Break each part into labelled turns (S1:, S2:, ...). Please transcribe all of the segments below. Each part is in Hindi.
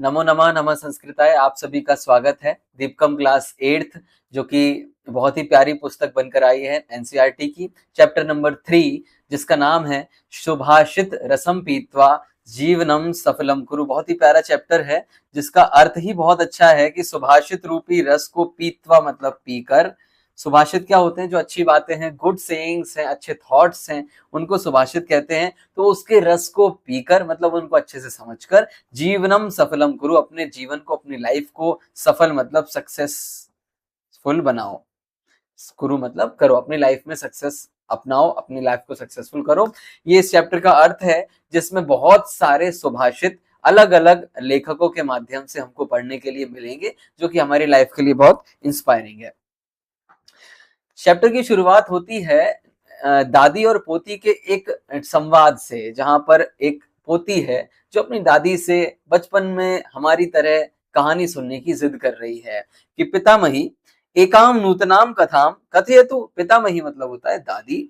S1: नमो नमः नमः संस्कृताय। आप सभी का स्वागत है दीपकम क्लास 8th, जो कि बहुत ही प्यारी पुस्तक बनकर आई है एनसीईआरटी की, चैप्टर नंबर 3, जिसका नाम है सुभाषित रसम पीत्वा जीवनम सफलम कुरु। बहुत ही प्यारा चैप्टर है, जिसका अर्थ ही बहुत अच्छा है कि सुभाषित रूपी रस को पीत्वा मतलब पीकर। सुभाषित क्या होते हैं? जो अच्छी बातें हैं, गुड सेइंग्स हैं, अच्छे थॉट्स हैं, उनको सुभाषित कहते हैं। तो उसके रस को पीकर मतलब उनको अच्छे से समझकर जीवनम सफलम कुरु, अपने जीवन को, अपनी लाइफ को सफल मतलब सक्सेसफुल बनाओ। कुरु मतलब करो, अपनी लाइफ में सक्सेस अपनाओ, अपनी लाइफ को सक्सेसफुल करो। ये इस चैप्टर का अर्थ है, जिसमें बहुत सारे सुभाषित अलग अलग लेखकों के माध्यम से हमको पढ़ने के लिए मिलेंगे, जो कि हमारी लाइफ के लिए बहुत इंस्पायरिंग है। चैप्टर की शुरुआत होती है दादी और पोती के एक संवाद से, जहां पर एक पोती है जो अपनी दादी से बचपन में हमारी तरह कहानी सुनने की जिद कर रही है कि पितामही एकाम नूतनाम कथाम कथयतु। पितामही मतलब होता है दादी,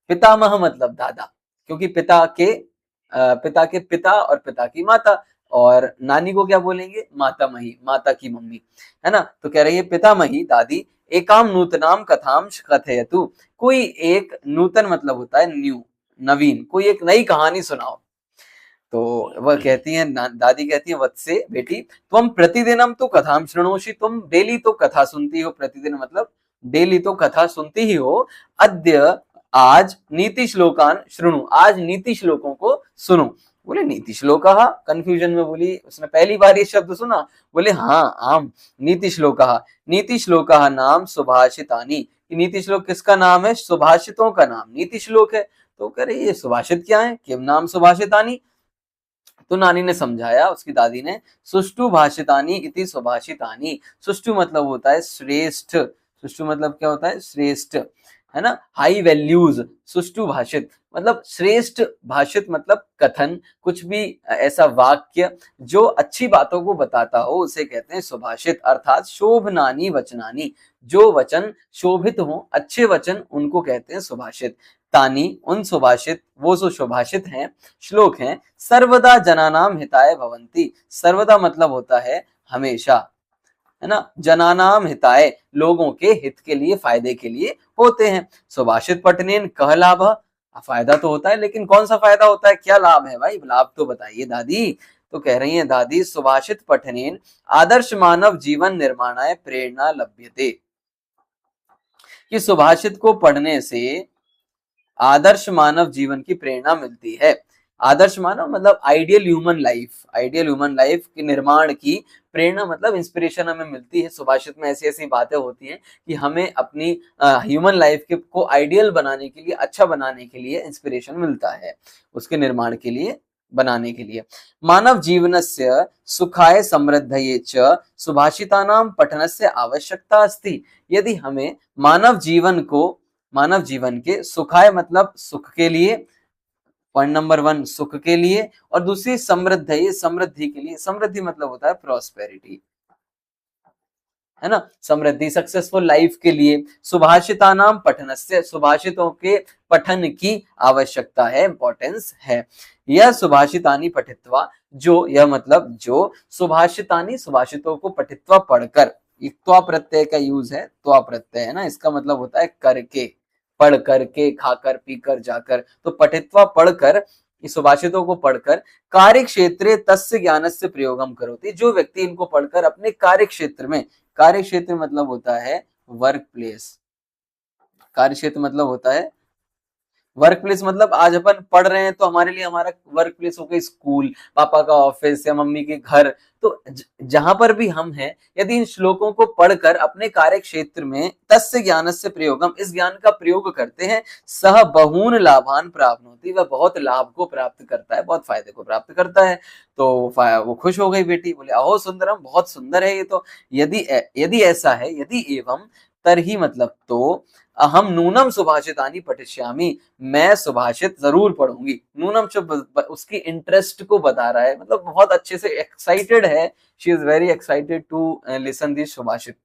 S1: पितामह मतलब दादा, क्योंकि पिता के पिता और पिता की माता, और नानी को क्या बोलेंगे? मातामही, माता की मम्मी, है ना। तो कह रही है पितामही दादी, एकाम नूतनाम कथाम कथयतु, कोई एक नूतन मतलब होता है न्यू, नवीन, कोई एक नई कहानी सुनाओ। तो वह कहती है, दादी कहती है, वत्से बेटी तुम प्रतिदिनम तो कथाम शृणोषि, तुम डेली तो कथा सुनती हो, प्रतिदिन मतलब डेली तो कथा सुनती ही हो। अद्य आज नीति श्लोकान शृणु, आज नीति श्लोकों को सुनो। बोले नीति श्लोक, कंफ्यूजन में बोली, उसने पहली बार ये शब्द सुना। बोले हाँ आम नीति श्लोक, नीति श्लोक नाम सुभाषितानि। नीति श्लोक किसका नाम है? सुभाषितों का नाम नीति श्लोक है। तो कह रहे ये सुभाषित क्या है? किम नाम सुभाषितानि? तो नानी ने समझाया, उसकी दादी ने, सुष्टु भाषितानी इति सुभाषितानी। सुष्टु मतलब होता है श्रेष्ठ, सुष्टु मतलब क्या होता है? श्रेष्ठ, है ना, हाई वैल्यूज। सुष्टु भाषित मतलब श्रेष्ठ, भाषित मतलब कथन, कुछ भी ऐसा वाक्य जो अच्छी बातों को बताता हो उसे कहते हैं सुभाषित, अर्थात शोभनानी वचनानी, जो वचन शोभित हो, अच्छे वचन, उनको कहते हैं सुभाषित। तानी उन सुभाषित, वो जो सुभाषित हैं, श्लोक हैं, सर्वदा जनानाम हिताय भवंती। सर्वदा मतलब होता है हमेशा, है ना, जनानाम हिताय लोगों के हित के लिए, फायदे के लिए होते हैं। सुभाषित पठनेन कह लाभ, फायदा तो होता है, लेकिन कौन सा फायदा होता है? क्या लाभ है भाई? लाभ तो बताइए दादी। तो कह रही हैं दादी, सुभाषित पठनेन आदर्श मानव जीवन निर्माणाय प्रेरणा लभ्यते, कि सुभाषित को पढ़ने से आदर्श मानव जीवन की प्रेरणा मिलती है। आदर्श मानव मतलब ideal human life, ideal human life के निर्माण की प्रेरणा मतलब इंस्पिरेशन हमें मिलती है। सुभाषित में ऐसी ऐसी बातें होती हैं कि हमें अपनी ह्यूमन लाइफ के को आइडियल बनाने के लिए, अच्छा बनाने के लिए इंस्पिरेशन मिलता है, उसके निर्माण के लिए, बनाने के लिए। मानव जीवनस्य सुखाय समृद्धये च सुभाषितानां पठनस्य आवश्यकता अस्ति। यदि हमें मानव जीवन के सुखाय मतलब सुख के लिए, पॉइंट नंबर 1 सुख के लिए, और दूसरी समृद्ध है, ये समृद्धि के लिए। समृद्धि मतलब होता है प्रॉस्पेरिटी, है ना, समृद्धि, सक्सेसफुल लाइफ के लिए सुभाषितानाम पठनस्य, सुभाषितों के पठन की आवश्यकता है, इंपॉर्टेंस है। यह सुभाषितानी पठित्वा, जो यह मतलब जो सुभाषितानी, सुभाषितों को पठित्वा पढ़कर, एक त्वा प्रत्यय का यूज है, त्वा प्रत्यय है ना, इसका मतलब होता है करके, पढ़ करके, खाकर, पीकर, जाकर। तो पठित्वा पढ़कर, इस सुभाषितों को पढ़कर, कार्य क्षेत्रे तस्य ज्ञानस्य प्रयोगम करोति, जो व्यक्ति इनको पढ़कर अपने कार्य क्षेत्र में, कार्य क्षेत्र मतलब होता है वर्क प्लेस, कार्य क्षेत्र मतलब होता है वर्क प्लेस, मतलब आज अपन पढ़ रहे हैं तो हमारे लिए हमारा वर्क प्लेस हो गया स्कूल, पापा का ऑफिस या मम्मी के घर। तो जहां पर भी हम हैं, यदि इन श्लोकों को पढ़कर अपने कार्य क्षेत्र में तस्य ज्ञानस्य प्रयोगम, इस ज्ञान का प्रयोग करते हैं, सह बहून लाभान प्राप्नोति, वह बहुत लाभ को प्राप्त करता है, बहुत फायदे को प्राप्त करता है। तो वो खुश हो गई बेटी, बोले अहो सुंदरम, बहुत सुंदर है ये तो। यदि ऐसा है, यदि एवं तरही मतलब तो, अहम नूनम सुभाषितानि पठिष्यामि, मैं सुभाषित जरूर पढ़ूंगी। नूनम शब्द उसकी इंटरेस्ट को बता रहा है, मतलब बहुत अच्छे से एक्साइटेड है, she is very excited to listen this subhashit.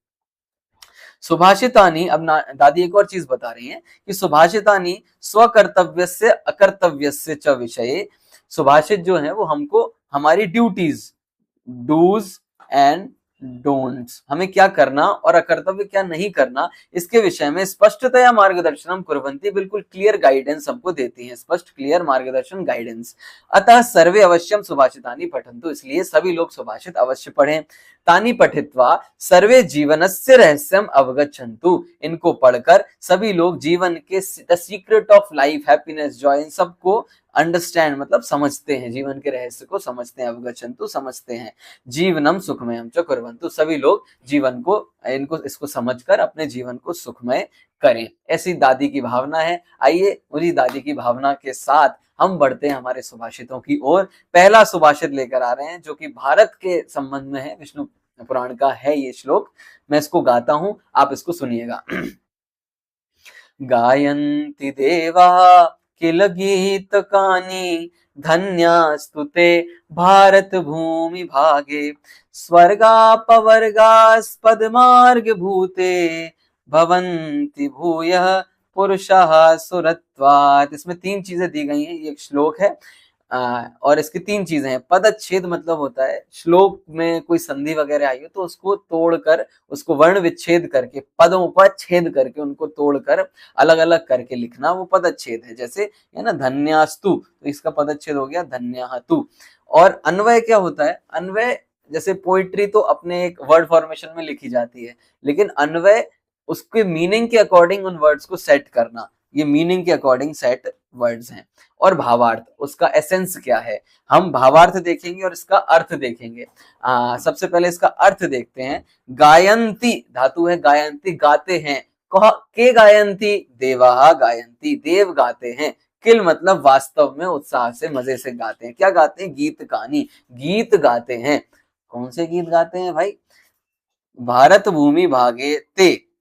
S1: सुभाषितानि, अब दादी एक और चीज बता रही हैं कि सुभाषितानि स्वकर्तव्यस्य अकर्तव्यस्य च विषये, सुभाषित जो है वो हमको हमारी ड्यूटीज, डूज एंड डोंट्स, हमें क्या करना और अकर्तव्य क्या नहीं करना, इसके विषय में स्पष्टतया मार्गदर्शनम कुर्वन्ति, बिल्कुल क्लियर गाइडेंस हमको देती हैं, स्पष्ट क्लियर मार्गदर्शन गाइडेंस। अतः सर्वे अवश्यम सुभाषितानि पठन्तु, इसलिए सभी लोग सुभाषित अवश्य पढ़ें। तानि पठित्वा सर्वे जीवनस्य रहस्यम अवगच्छन्तु, इनको पढ़कर सभी लोग जीवन के the secret of life, happiness, joy, इन सबको अंडरस्टैंड मतलब समझते हैं, जीवन के रहस्य को समझते हैं, अवगच्छन्तु समझते हैं। जीवनम सुखमयम च कुर्वन्तु, सभी लोग जीवन को इसको समझकर अपने जीवन को सुखमय करें, ऐसी दादी की भावना है। आइए उसी दादी की भावना के साथ हम बढ़ते हैं हमारे सुभाषितों की ओर। पहला सुभाषित लेकर आ रहे हैं जो कि भारत के संबंध में है, विष्णु पुराण का है ये श्लोक, मैं इसको गाता हूं, आप इसको सुनिएगा। गायन्ति देवा किल गीतकानि, धन्यास्तुते भारत भूमि भागे, स्वर्गापवर्गास्पद मार्ग भूते, भवन्ति भूयः पुरुषः सुरत्वात्। इसमें 3 चीजें दी गई हैं, ये एक श्लोक है और इसकी 3 चीजें हैं। पदच्छेद मतलब होता है श्लोक में कोई संधि वगैरह आई हो तो उसको तोड़कर, उसको वर्ण विच्छेद करके, पदों पर छेद करके उनको तोड़कर अलग अलग करके लिखना, वो पदच्छेद है। जैसे है ना धन्यास्तु, तो इसका पदच्छेद हो गया धन्यातु। और अन्वय क्या होता है? अन्वय जैसे पोइट्री तो अपने एक वर्ड फॉर्मेशन में लिखी जाती है, लेकिन अन्वय उसके मीनिंग के अकॉर्डिंग उन वर्ड्स को सेट करना, ये मीनिंग के अकॉर्डिंग सेट वर्ड्स हैं। और भावार्थ, उसका एसेंस क्या है, हम भावार्थ देखेंगे और इसका अर्थ देखेंगे। सबसे पहले इसका अर्थ देखते हैं। गायंती धातु है, गायंती गाते हैं, के गायंती देवाः गायंती, देव गाते हैं। किल मतलब वास्तव में, उत्साह से, मजे से गाते हैं। क्या गाते हैं? गीत कानी, गीत गाते हैं। कौन से गीत गाते हैं भाई? भारत भूमि भागे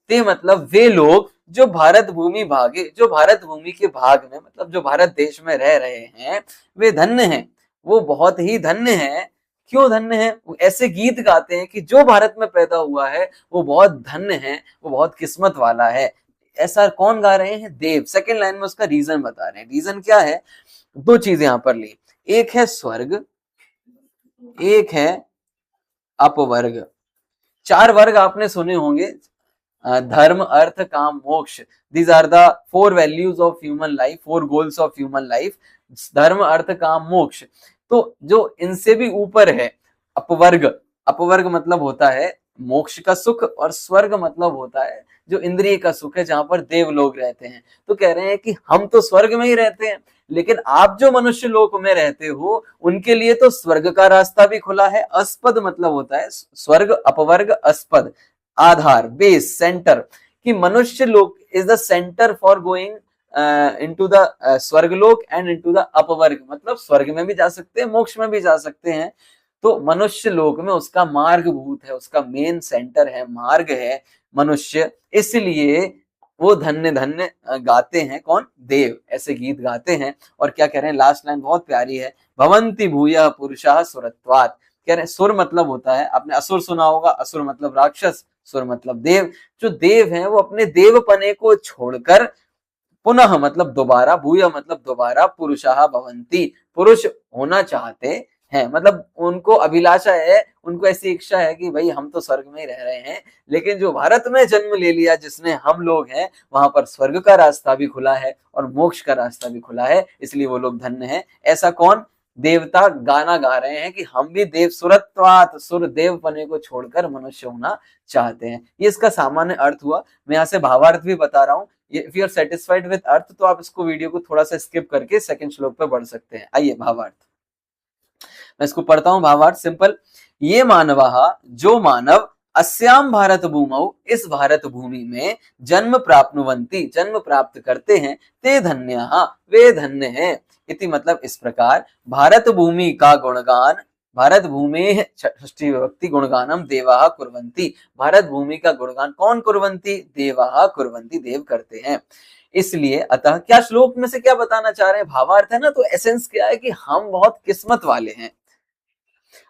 S1: ते मतलब वे लोग जो भारत भूमि भागे, जो भारत भूमि के भाग में मतलब जो भारत देश में रह रहे हैं, वे धन्य हैं, वो बहुत ही धन्य हैं। क्यों धन्य हैं? वो ऐसे गीत गाते हैं कि जो भारत में पैदा हुआ है वो बहुत धन्य है, वो बहुत किस्मत वाला है। ऐसा कौन गा रहे हैं? देव। सेकंड लाइन में उसका रीजन बता रहे हैं। रीजन क्या है? 2 चीजें यहां पर ली, एक है स्वर्ग, एक है अपवर्ग। 4 वर्ग आपने सुने होंगे, धर्म, अर्थ, काम, मोक्ष। These are the 4 values of human life, 4 goals of human life. धर्म, अर्थ, काम, मोक्ष। तो जो इनसे भी ऊपर है अपवर्ग, अपवर्ग मतलब होता है मोक्ष का सुख, और स्वर्ग मतलब होता है जो इंद्रिय का सुख है, जहां पर देव लोग रहते हैं। तो कह रहे हैं कि हम तो स्वर्ग में ही रहते हैं, लेकिन आप जो मनुष्य लोक में रहते हो उनके लिए तो स्वर्ग का रास्ता भी खुला है। अस्पद मतलब होता है स्वर्ग, अपवर्ग, अस्पद आधार, बेस, सेंटर, कि मनुष्य लोक is the centre for going into the स्वर्गलोक एंड इनटू द अपवर्ग, मतलब स्वर्ग में भी जा सकते हैं, मोक्ष में भी जा सकते हैं। तो मनुष्य लोक में उसका मार्ग भूत है, उसका मेन सेंटर है, मार्ग है मनुष्य, इसलिए वो धन्य धन्य गाते हैं। कौन? देव। ऐसे गीत गाते हैं। और क्या कह रहे हैं? लास्ट लाइन बहुत प्यारी है, भवन्ति भूयः पुरुषः सुरत्वात्। कह रहे हैं सुर मतलब होता है, आपने असुर सुना होगा, असुर मतलब राक्षस, सुर मतलब देव। जो देव हैं वो अपने देवपने को छोड़कर पुनः मतलब दोबारा, भूय मतलब दोबारा, पुरुषः भवन्ति, पुरुष होना चाहते हैं। मतलब उनको अभिलाषा है, उनको ऐसी इच्छा है कि भाई हम तो स्वर्ग में ही रह रहे हैं, लेकिन जो भारत में जन्म ले लिया जिसने हम लोग हैं, वहां पर स्वर्ग का रास्ता भी खुला है और मोक्ष का रास्ता भी खुला है, इसलिए वो लोग धन्य हैं। ऐसा कौन? देवता गाना गा रहे हैं कि हम भी देव सुरत्वात्, सुर देव पने को छोड़कर मनुष्य होना चाहते हैं। ये इसका सामान्य अर्थ हुआ। मैं यहाँ से भावार्थ भी बता रहा हूँ। If you are satisfied with artha तो आप इसको वीडियो को थोड़ा सा स्किप करके सेकंड श्लोक पे बढ़ सकते हैं। आइए भावार्थ, मैं इसको पढ़ता हूं। भावार्थ सिंपल, ये मानवः, जो मानव, अस्याम भारत भूमौ, इस भारत भूमि में, जन्म प्राप्नुवन्ति, जन्म प्राप्त करते हैं, ते धन्यः, वे धन्य हैं। इति मतलब इस प्रकार, भारत भूमि का गुणगान, भारत भूमि षष्ठी विभक्ति गुणगानम देवाः कुर्वन्ति, भारत भूमि का गुणगान कौन कुर्वन्ति? देवाः कुर्वन्ति, देव करते हैं। इसलिए अतः, क्या श्लोक में से क्या बताना चाह रहे हैं? भावार्थ है ना, तो एसेंस क्या है कि हम बहुत किस्मत वाले हैं।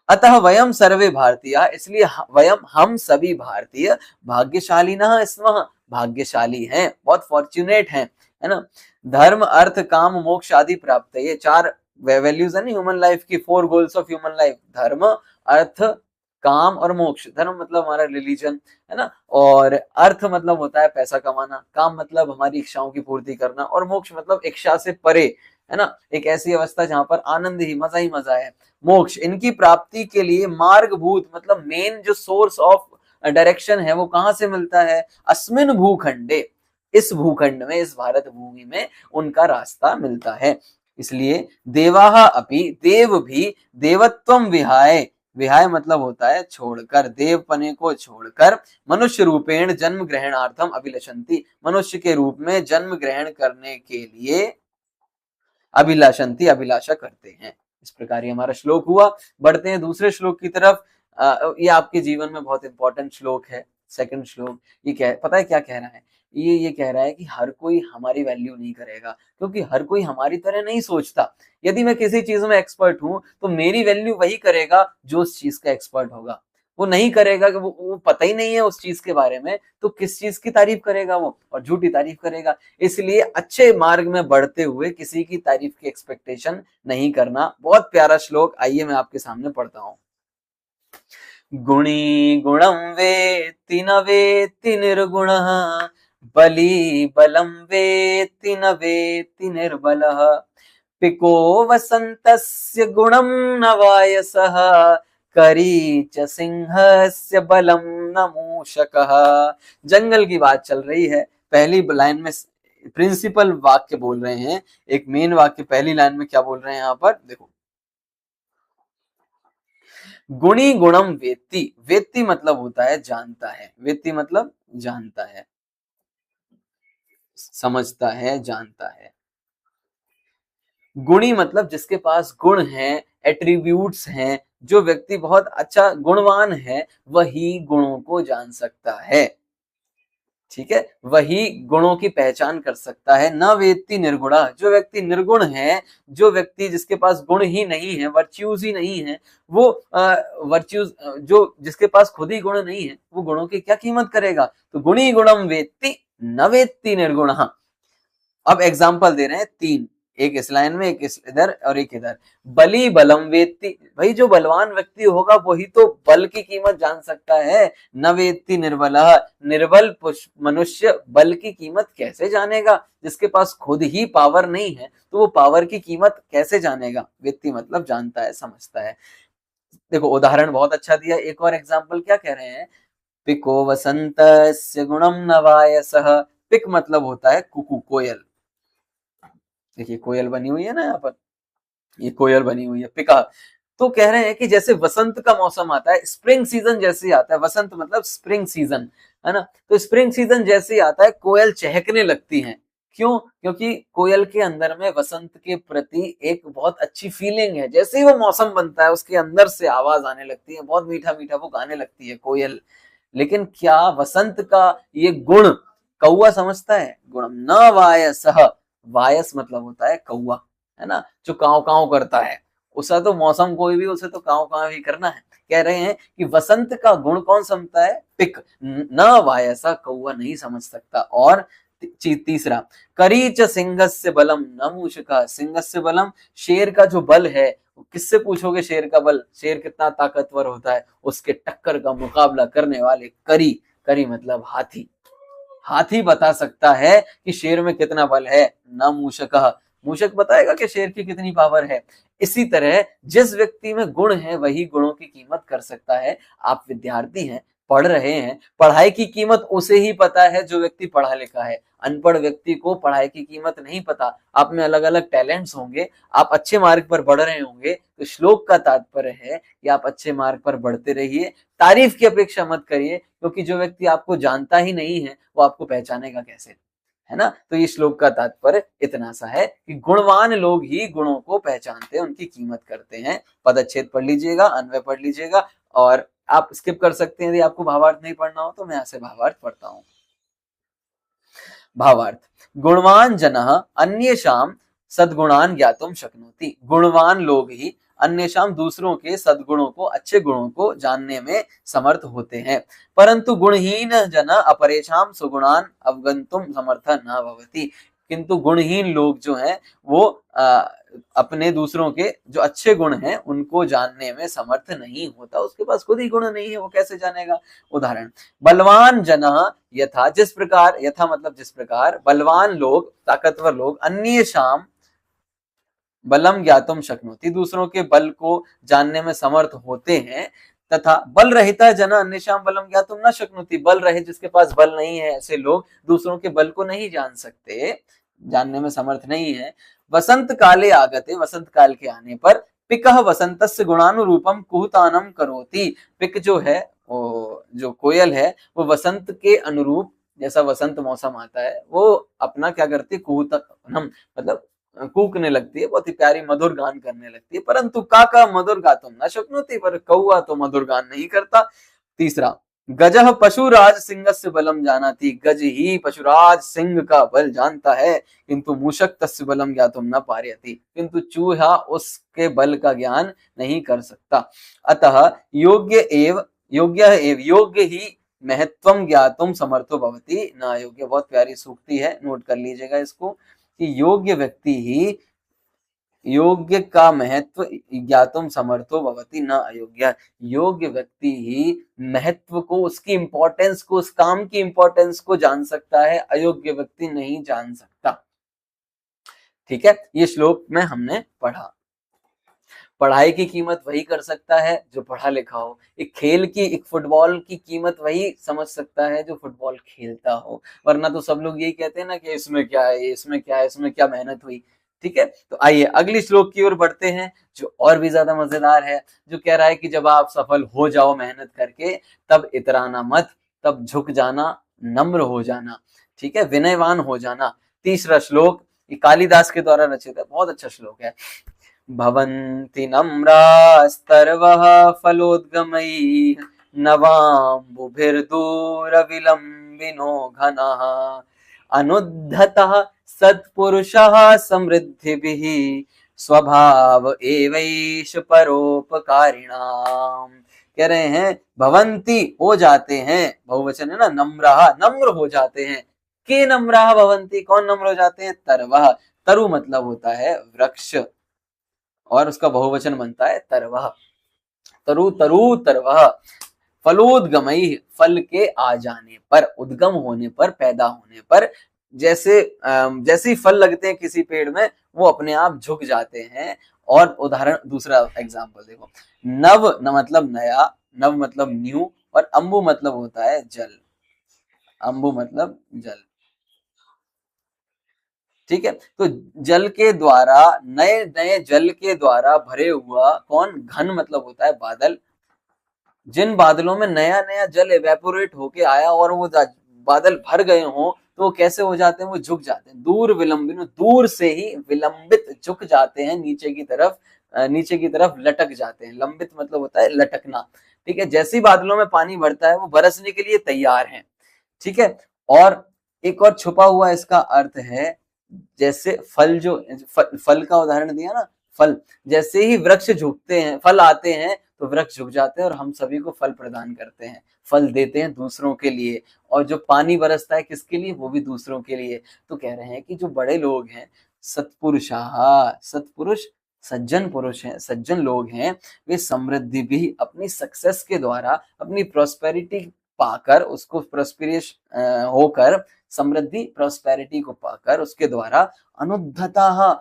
S1: अतः वयम सर्वे भारतीय, इसलिए वयम हम सभी भारतीय, भाग्यशालिनः स्मः, भाग्यशाली हैं, बहुत फॉर्चुनेट हैं, है ना। धर्म, अर्थ, काम, मोक्ष आदि प्राप्त, ये 4 वैल्यूज है ना ह्यूमन लाइफ की, 4 गोल्स ऑफ ह्यूमन लाइफ, धर्म, अर्थ, काम और मोक्ष। धर्म मतलब हमारा रिलीजन है ना, और अर्थ मतलब होता है पैसा कमाना, काम मतलब हमारी इच्छाओं की पूर्ति करना, और मोक्ष मतलब इच्छा से परे, है ना, एक ऐसी अवस्था जहां पर आनंद ही मजा है। मोक्ष, इनकी प्राप्ति के लिए मार्गभूत मतलब मेन जो सोर्स ऑफ डायरेक्शन है वो कहां से मिलता है? अस्मिन भूखंडे, इस भूखंड में, इस भारत भूमि में उनका रास्ता मिलता है। इसलिए देवाः अपि, देव भी देवत्वम विहाय, विहाय मतलब होता है छोड़कर, देव पने को छोड़कर, मनुष्य रूपेण जन्म ग्रहणार्थम अभिलषन्ति, मनुष्य के रूप में जन्म ग्रहण करने के लिए अभिलाषन्ति, अभिलाषा करते हैं। इस प्रकार ये हमारा श्लोक हुआ। बढ़ते हैं दूसरे श्लोक की तरफ। ये आपके जीवन में बहुत इंपॉर्टेंट श्लोक है। सेकंड श्लोक ये पता है क्या कह रहा है? ये कह रहा है कि हर कोई हमारी वैल्यू नहीं करेगा, क्योंकि हर कोई हमारी तरह नहीं सोचता। यदि मैं किसी चीज में एक्सपर्ट हूं तो मेरी वैल्यू वही करेगा जो उस चीज का एक्सपर्ट होगा। वो नहीं करेगा कि वो पता ही नहीं है उस चीज के बारे में, तो किस चीज की तारीफ करेगा वो, और झूठी तारीफ करेगा। इसलिए अच्छे मार्ग में बढ़ते हुए किसी की तारीफ की एक्सपेक्टेशन नहीं करना। बहुत प्यारा श्लोक, आइए मैं आपके सामने पढ़ता हूं। गुणी गुणं वेत्ति न वेत्ति निर्गुणः, बली बलं वेत्ति न वेत्ति निर्बलः, पिको वसन्तस्य गुणं न वायसः, करी च सिंहस्य बलम न मूषकः। जंगल की बात चल रही है। पहली लाइन में प्रिंसिपल वाक्य बोल रहे हैं, एक मेन वाक्य पहली लाइन में क्या बोल रहे हैं यहाँ पर देखो, गुणी गुणम वेत्ति, वेत्ति मतलब होता है जानता है, वेत्ति मतलब जानता है, समझता है, जानता है। गुणी मतलब जिसके पास गुण हैं, एट्रीब्यूट्स हैं, जो व्यक्ति बहुत अच्छा गुणवान है वही गुणों को जान सकता है। ठीक है, वही गुणों की पहचान कर सकता है। न वेत्ति निर्गुणा, जो व्यक्ति निर्गुण है, जो व्यक्ति जिसके पास गुण ही नहीं है, वर्च्यूज ही नहीं है, वो वर्च्यूज जो जिसके पास खुद ही गुण नहीं है, वो गुणों की क्या कीमत करेगा? तो गुणी गुणम वेत्ति न वेत्ति निर्गुणः। अब एग्जाम्पल दे रहे हैं 3, एक इस लाइन में, एक इस इधर और एक इधर। बली बलम वेत्ति, भाई जो बलवान व्यक्ति होगा वही तो बल की कीमत जान सकता है। न वेत्ति निर्बलः, निर्बल मनुष्य बल की कीमत कैसे जानेगा? जिसके पास खुद ही पावर नहीं है तो वो पावर की कीमत कैसे जानेगा? वेत्ति मतलब जानता है, समझता है। देखो उदाहरण बहुत अच्छा दिया। एक और एग्जाम्पल क्या कह रहे हैं? पिको वसंतस्य गुणम न वायसः, पिक मतलब होता है कुकू, कोयल। देखिए कोयल बनी हुई है ना यहाँ पर, ये कोयल बनी हुई है, पिका। तो कह रहे हैं कि जैसे वसंत का मौसम आता है, स्प्रिंग सीजन जैसे ही आता है, वसंत मतलब स्प्रिंग सीजन, है ना, तो स्प्रिंग सीजन जैसे ही आता है कोयल चहकने लगती है। क्यों? क्योंकि कोयल के अंदर में वसंत के प्रति एक बहुत अच्छी फीलिंग है। जैसे ही वो मौसम बनता है उसके अंदर से आवाज आने लगती है, बहुत मीठा मीठा वो गाने लगती है कोयल। लेकिन क्या वसंत का ये गुण कौवा समझता है? गुणम न वायसः, वायस मतलब होता है कौवा, है ना, जो काव काव करता है। उसे तो मौसम कोई भी, उसे तो काव काव ही करना है। कह रहे हैं कि वसंत का गुण कौन समझता है? पिक, न वायसा, कौवा नहीं समझ सकता। और तीसरा, करीच सिंहस्य बलम न मूषका, सिंहस्य बलम, शेर का जो बल है, किससे पूछोगे शेर का बल? शेर कितना ताकतवर होता है, उसके टक्कर का मुकाबला करने वाले करी, करी मतलब हाथी, हाथी बता सकता है कि शेर में कितना बल है। न मूषक, मूषक बताएगा कि शेर की कितनी पावर है। इसी तरह जिस व्यक्ति में गुण है वही गुणों की कीमत कर सकता है। आप विद्यार्थी हैं, पढ़ रहे हैं, पढ़ाई की कीमत उसे ही पता है जो व्यक्ति पढ़ा लिखा है। अनपढ़ व्यक्ति को पढ़ाई की कीमत नहीं पता। आप में अलग अलग टैलेंट्स होंगे, आप अच्छे मार्ग पर बढ़ रहे होंगे, तो श्लोक का तात्पर्य है कि आप अच्छे मार्ग पर बढ़ते रहिए, तारीफ की अपेक्षा मत करिए, क्योंकि जो व्यक्ति आपको जानता ही नहीं है वो आपको पहचानेगा कैसे, है ना। तो ये श्लोक का तात्पर्य इतना सा है कि गुणवान लोग ही गुणों को पहचानते हैं, उनकी कीमत करते हैं। पदच्छेद पढ़ लीजिएगा, अन्वय पढ़ लीजिएगा, और आप स्किप कर सकते हैं यदि आपको भावार्थ नहीं पढ़ना हो तो मैं यहाँ से भावार्थ पढ़ता हूँ। भावार्थ, गुणवान जनः अन्येषां सद्गुणान ज्ञातुम शक्नोति, गुणवान लोग ही अन्येषां दूसरों के सद्गुणों को, अच्छे गुणों को जानने में समर्थ होते हैं। परंतु गुणहीन जन अपरेषां सुगुणान अवगंतुम समर्थ न भवति, किंतु गुणहीन लोग जो हैं वो अपने दूसरों के जो अच्छे गुण हैं उनको जानने में समर्थ नहीं होता, उसके पास खुद ही गुण नहीं है, वो कैसे जानेगा। उदाहरण, बलवान जना यथा, जिस प्रकार, यथा मतलब जिस प्रकार, बलवान लोग, ताकतवर लोग, अन्येषाम बलम ज्ञातुम शक्नोति, दूसरों के बल को जानने में समर्थ होते हैं, तथा बल रहिता जना अन्येषाम बलम ज्ञातुम न शक्नोति, बल रहित जिसके पास बल नहीं है ऐसे लोग दूसरों के बल को नहीं जान सकते, जानने में समर्थ नहीं है। वसंत काले आगते, वसंत काल के आने पर, पिकः वसंतस्य गुणानुरूपम कुहतानम करोति, पिक जो है वो जो कोयल है वो वसंत के अनुरूप, जैसा वसंत मौसम आता है वो अपना क्या करती है, कुहतानम मतलब कूकने लगती है, बहुत ही प्यारी मधुर गान करने लगती है। परंतु काका मधुर गातुम न शक्नोति, पर कौआ तो मधुर गान नहीं करता। तीसरा, गजः पशुराज सिंहस्य बलम जानाति, गज ही पशुराज सिंह का बल जानता है, किंतु मूषक तस्य बलम ज्ञातुम न पारयति, किंतु चूहा उसके बल का ज्ञान नहीं कर सकता। अतः योग्य ही महत्वम ज्ञातुम समर्थो भवति न अयोग्य। बहुत प्यारी सूक्ति है, नोट कर लीजिएगा इसको, कि योग्य व्यक्ति ही योग्य का महत्व ज्ञातुम समर्थो भवति न अयोग्य, योग्य व्यक्ति ही महत्व को, उसकी इंपॉर्टेंस को, उस काम की इंपॉर्टेंस को जान सकता है, अयोग्य व्यक्ति नहीं जान सकता। ठीक है, ये श्लोक में हमने पढ़ा। पढ़ाई की कीमत वही कर सकता है जो पढ़ा लिखा हो, एक खेल की, एक फुटबॉल की कीमत वही समझ सकता है जो फुटबॉल खेलता हो, वरना तो सब लोग यही कहते हैं ना कि इसमें क्या है, इसमें क्या है, इसमें क्या मेहनत हुई। ठीक है, तो आइए अगली श्लोक की ओर बढ़ते हैं, जो और भी ज्यादा मजेदार है, जो कह रहा है कि जब आप सफल हो जाओ मेहनत करके, तब इतराना मत, तब झुक जाना, नम्र हो जाना, ठीक है, विनयवान हो जाना। तीसरा श्लोक, ये कालिदास के द्वारा रचित है, बहुत अच्छा श्लोक है। भवन्ति नम्रास्तर्वः फलोद्गमैः नवाम्बुभिर्दूरविलम्बिनो घनः अनुद्धतः सत्पुरुषः समृद्धिभिः स्वभाव एवैष परोपकारिणाम। कह रहे हैं भवन्ति हो जाते हैं, बहुवचन है ना, नम्राः नम्र हो जाते हैं, के नम्राः भवन्ति, कौन नम्र हो जाते हैं, तरवः, तरु मतलब होता है वृक्ष, और उसका बहुवचन बनता है तरवः, तरु तरु तरवः, फलोद्गमैः, फल के आ जाने पर, उद्गम होने पर, पैदा होने पर, जैसे ही फल लगते हैं किसी पेड़ में, वो अपने आप झुक जाते हैं। और उदाहरण, दूसरा एग्जाम्पल देखो, नव न मतलब नया, नव मतलब न्यू, और अंबु मतलब होता है जल, अंबु मतलब जल। ठीक है, तो जल के द्वारा, नए नए जल के द्वारा भरे हुआ कौन, घन मतलब होता है बादल, जिन बादलों में नया नया जल एवेपोरेट होके आया और वो बादल भर गए हों, तो वो कैसे हो जाते हैं, वो झुक जाते हैं, दूर विलंबित, दूर से ही विलंबित, झुक जाते हैं, नीचे की तरफ लटक जाते हैं। लंबित मतलब होता है लटकना। ठीक है, जैसे ही बादलों में पानी भरता है वो बरसने के लिए तैयार है। ठीक है, और एक और छुपा हुआ इसका अर्थ है, जैसे फल, जो फल का उदाहरण दिया ना, फल, जैसे ही वृक्ष झुकते हैं, फल आते हैं तो वृक्ष झुक जाते हैं और हम सभी को फल प्रदान करते हैं, फल देते हैं दूसरों के लिए, और जो पानी बरसता है किसके लिए, वो भी दूसरों के लिए। तो कह रहे हैं कि जो बड़े लोग हैं, सत्पुरुषाः, सत्पुरुष सज्जन पुरुष हैं, सज्जन लोग हैं, वे समृद्धि भी, अपनी सक्सेस के द्वारा, अपनी प्रोस्पेरिटी पाकर, उसको प्रोस्पेरियस होकर, समृद्धि प्रोस्पेरिटी को पाकर, उसके द्वारा अनुद्धताः,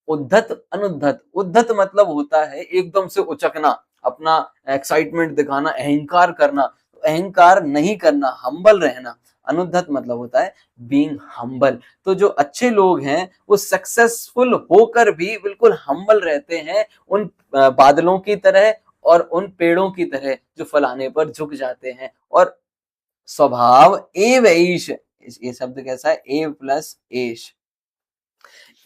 S1: उद्धत अनुद्धत, उद्धत मतलब होता है एकदम से उचकना, अपना एक्साइटमेंट दिखाना, अहंकार करना, अहंकार नहीं करना, हम्बल रहना। अनुद्धत मतलब होता है बीइंग हम्बल। तो जो अच्छे लोग हैं वो सक्सेसफुल होकर भी बिल्कुल हम्बल रहते हैं, उन बादलों की तरह और उन पेड़ों की तरह जो फल आने पर झुक जाते हैं। और स्वभाव एव एष, ये शब्द कैसा है, एव प्लस एष,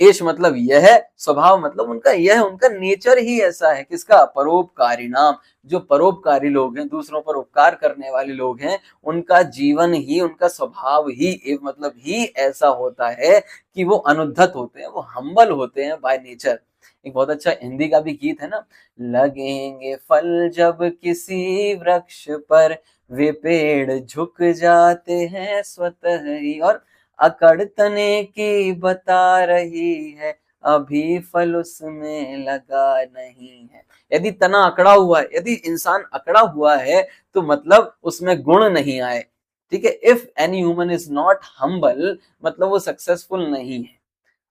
S1: एष मतलब यह, स्वभाव मतलब उनका यह, उनका नेचर ही ऐसा है, किसका, परोपकारी नाम, जो परोपकारी लोग हैं, दूसरों पर उपकार करने वाले लोग हैं, उनका जीवन ही, उनका स्वभाव ही, एव मतलब ही ऐसा होता है कि वो अनुद्धत होते हैं, वो हम्बल होते हैं बाय नेचर। एक बहुत अच्छा हिंदी का भी गीत है ना, लगेंगे फल जब किसी वृक्ष पर, वे पेड़ झुक जाते हैं स्वतः ही, और अकड़ तने की बता रही है अभी फल उसमें लगा नहीं है। यदि तना अकड़ा हुआ है, यदि इंसान अकड़ा हुआ है तो मतलब उसमें गुण नहीं आए। ठीक है, if any human is not humble मतलब वो सक्सेसफुल नहीं है।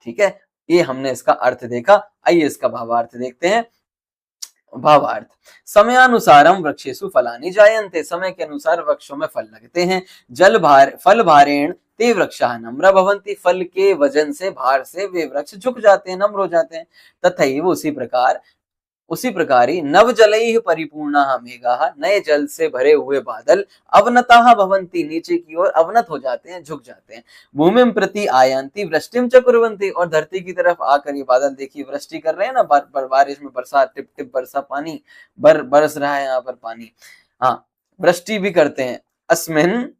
S1: ठीक है, ये हमने इसका अर्थ देखा। आइए इसका भावार्थ देखते हैं। भावार्थ, समयानुसारम वृक्षेषु फलानि जायन्ते, समय के अनुसार वृक्षों में फल लगते हैं। जल भार फल भारेण ते वृक्षाः नम्र भवन्ति, फल के वजन से, भार से वे वृक्ष झुक जाते हैं, नम्र हो जाते हैं। तथैव उसी प्रकार ही नव जलैः परिपूर्णाः मेघाः, नए जल से भरे हुए बादल अवनताः भवन्ति, नीचे की ओर अवनत हो जाते हैं, झुक जाते हैं। भूमिं प्रति आयान्ति वृष्टिं च कुर्वन्ति, और धरती की तरफ आकर ये बादल देखिए वृष्टि कर रहे हैं ना, बारिश में बरसात, टिप टिप बरसा पानी बरस रहा है यहाँ पर पानी। हाँ, वृष्टि भी करते हैं। अस्मिन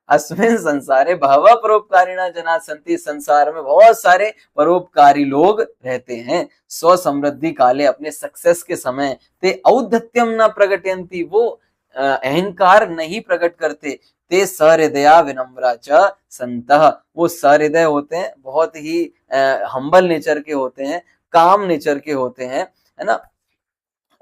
S1: अस्मिन संसारे बहवः परोपकारिणः जनाः सन्ति, संसार में बहुत सारे परोपकारी लोग रहते हैं। स्व समृद्धि काले, अपने सक्सेस के समय, ते औद्धत्यम न प्रकटयन्ति, वो अहंकार नहीं प्रकट करते। ते सहृदया विनम्रा च सन्तः, वो सहृदय होते हैं, बहुत ही हम्बल नेचर के होते हैं, काम नेचर के होते हैं, है ना।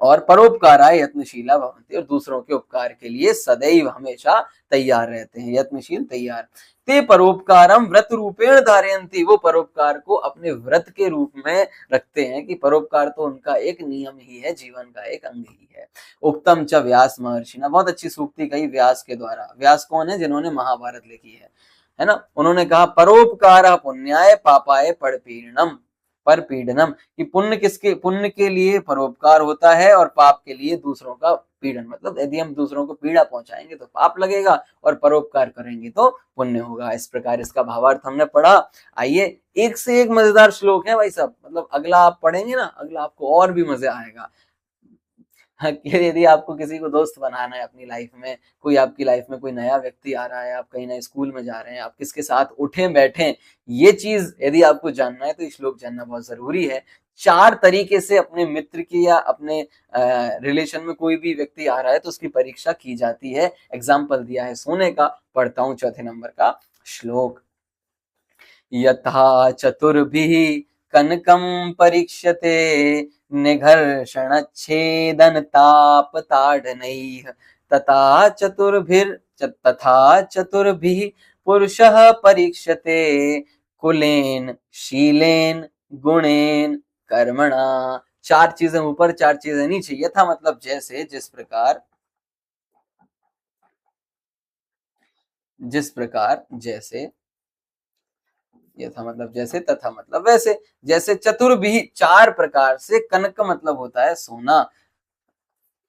S1: और परोपकाराय यत्नशीला भवन्ति, और दूसरों के उपकार के लिए सदैव हमेशा तैयार रहते हैं, यत्नशील, तैयार। ते परोपकारम व्रत रूपेण धारयन्ति, वो परोपकार को अपने व्रत के रूप में रखते हैं कि परोपकार तो उनका एक नियम ही है, जीवन का एक अंग ही है। उक्तम च व्यास महर्षिना, बहुत अच्छी सूक्ति कही व्यास के द्वारा। व्यास कौन है? जिन्होंने महाभारत लिखी है ना। उन्होंने कहा परोपकार पुण्याय पापाय परपीडनम, कि पुण्य के लिए परोपकार होता है और पाप के लिए दूसरों का पीड़न। मतलब यदि हम दूसरों को पीड़ा पहुंचाएंगे तो पाप लगेगा और परोपकार करेंगे तो पुण्य होगा। इस प्रकार इसका भावार्थ हमने पढ़ा। आइए, एक से एक मजेदार श्लोक है भाई साहब, मतलब अगला आप पढ़ेंगे ना, अगला आपको और भी मजा आएगा। यदि आपको किसी को दोस्त बनाना है अपनी लाइफ में, कोई आपकी लाइफ में कोई नया व्यक्ति आ रहा है, आप कहीं नए स्कूल में जा रहे हैं, आप किसके साथ उठे बैठे, ये चीज यदि आपको जानना है तो श्लोक जानना बहुत जरूरी है। 4 तरीके से अपने मित्र की या अपने रिलेशन में कोई भी व्यक्ति आ रहा है तो उसकी परीक्षा की जाती है। एग्जाम्पल दिया है सोने का, पढ़ता हूं चौथे नंबर का श्लोक। यथा चतुर्भिः कनकं परीक्ष्यते निघर्षणच्छेदन तापताडनैः, तथा चतुर्भिः पुरुषः परीक्ष्यते कुलेन शीलेन गुणेन कर्मणा। 4 चीजें ऊपर, 4 चीजें नीचे। यथा मतलब जैसे, जिस प्रकार जैसे, यथा मतलब जैसे, तथा मतलब वैसे। जैसे चतुर्भिः 4 प्रकार से, कनक मतलब होता है सोना,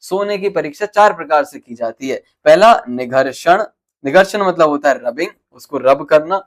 S1: सोने की परीक्षा 4 प्रकार से की जाती है। पहला निघर्षण, निघर्षण मतलब होता है रबिंग, उसको रब करना।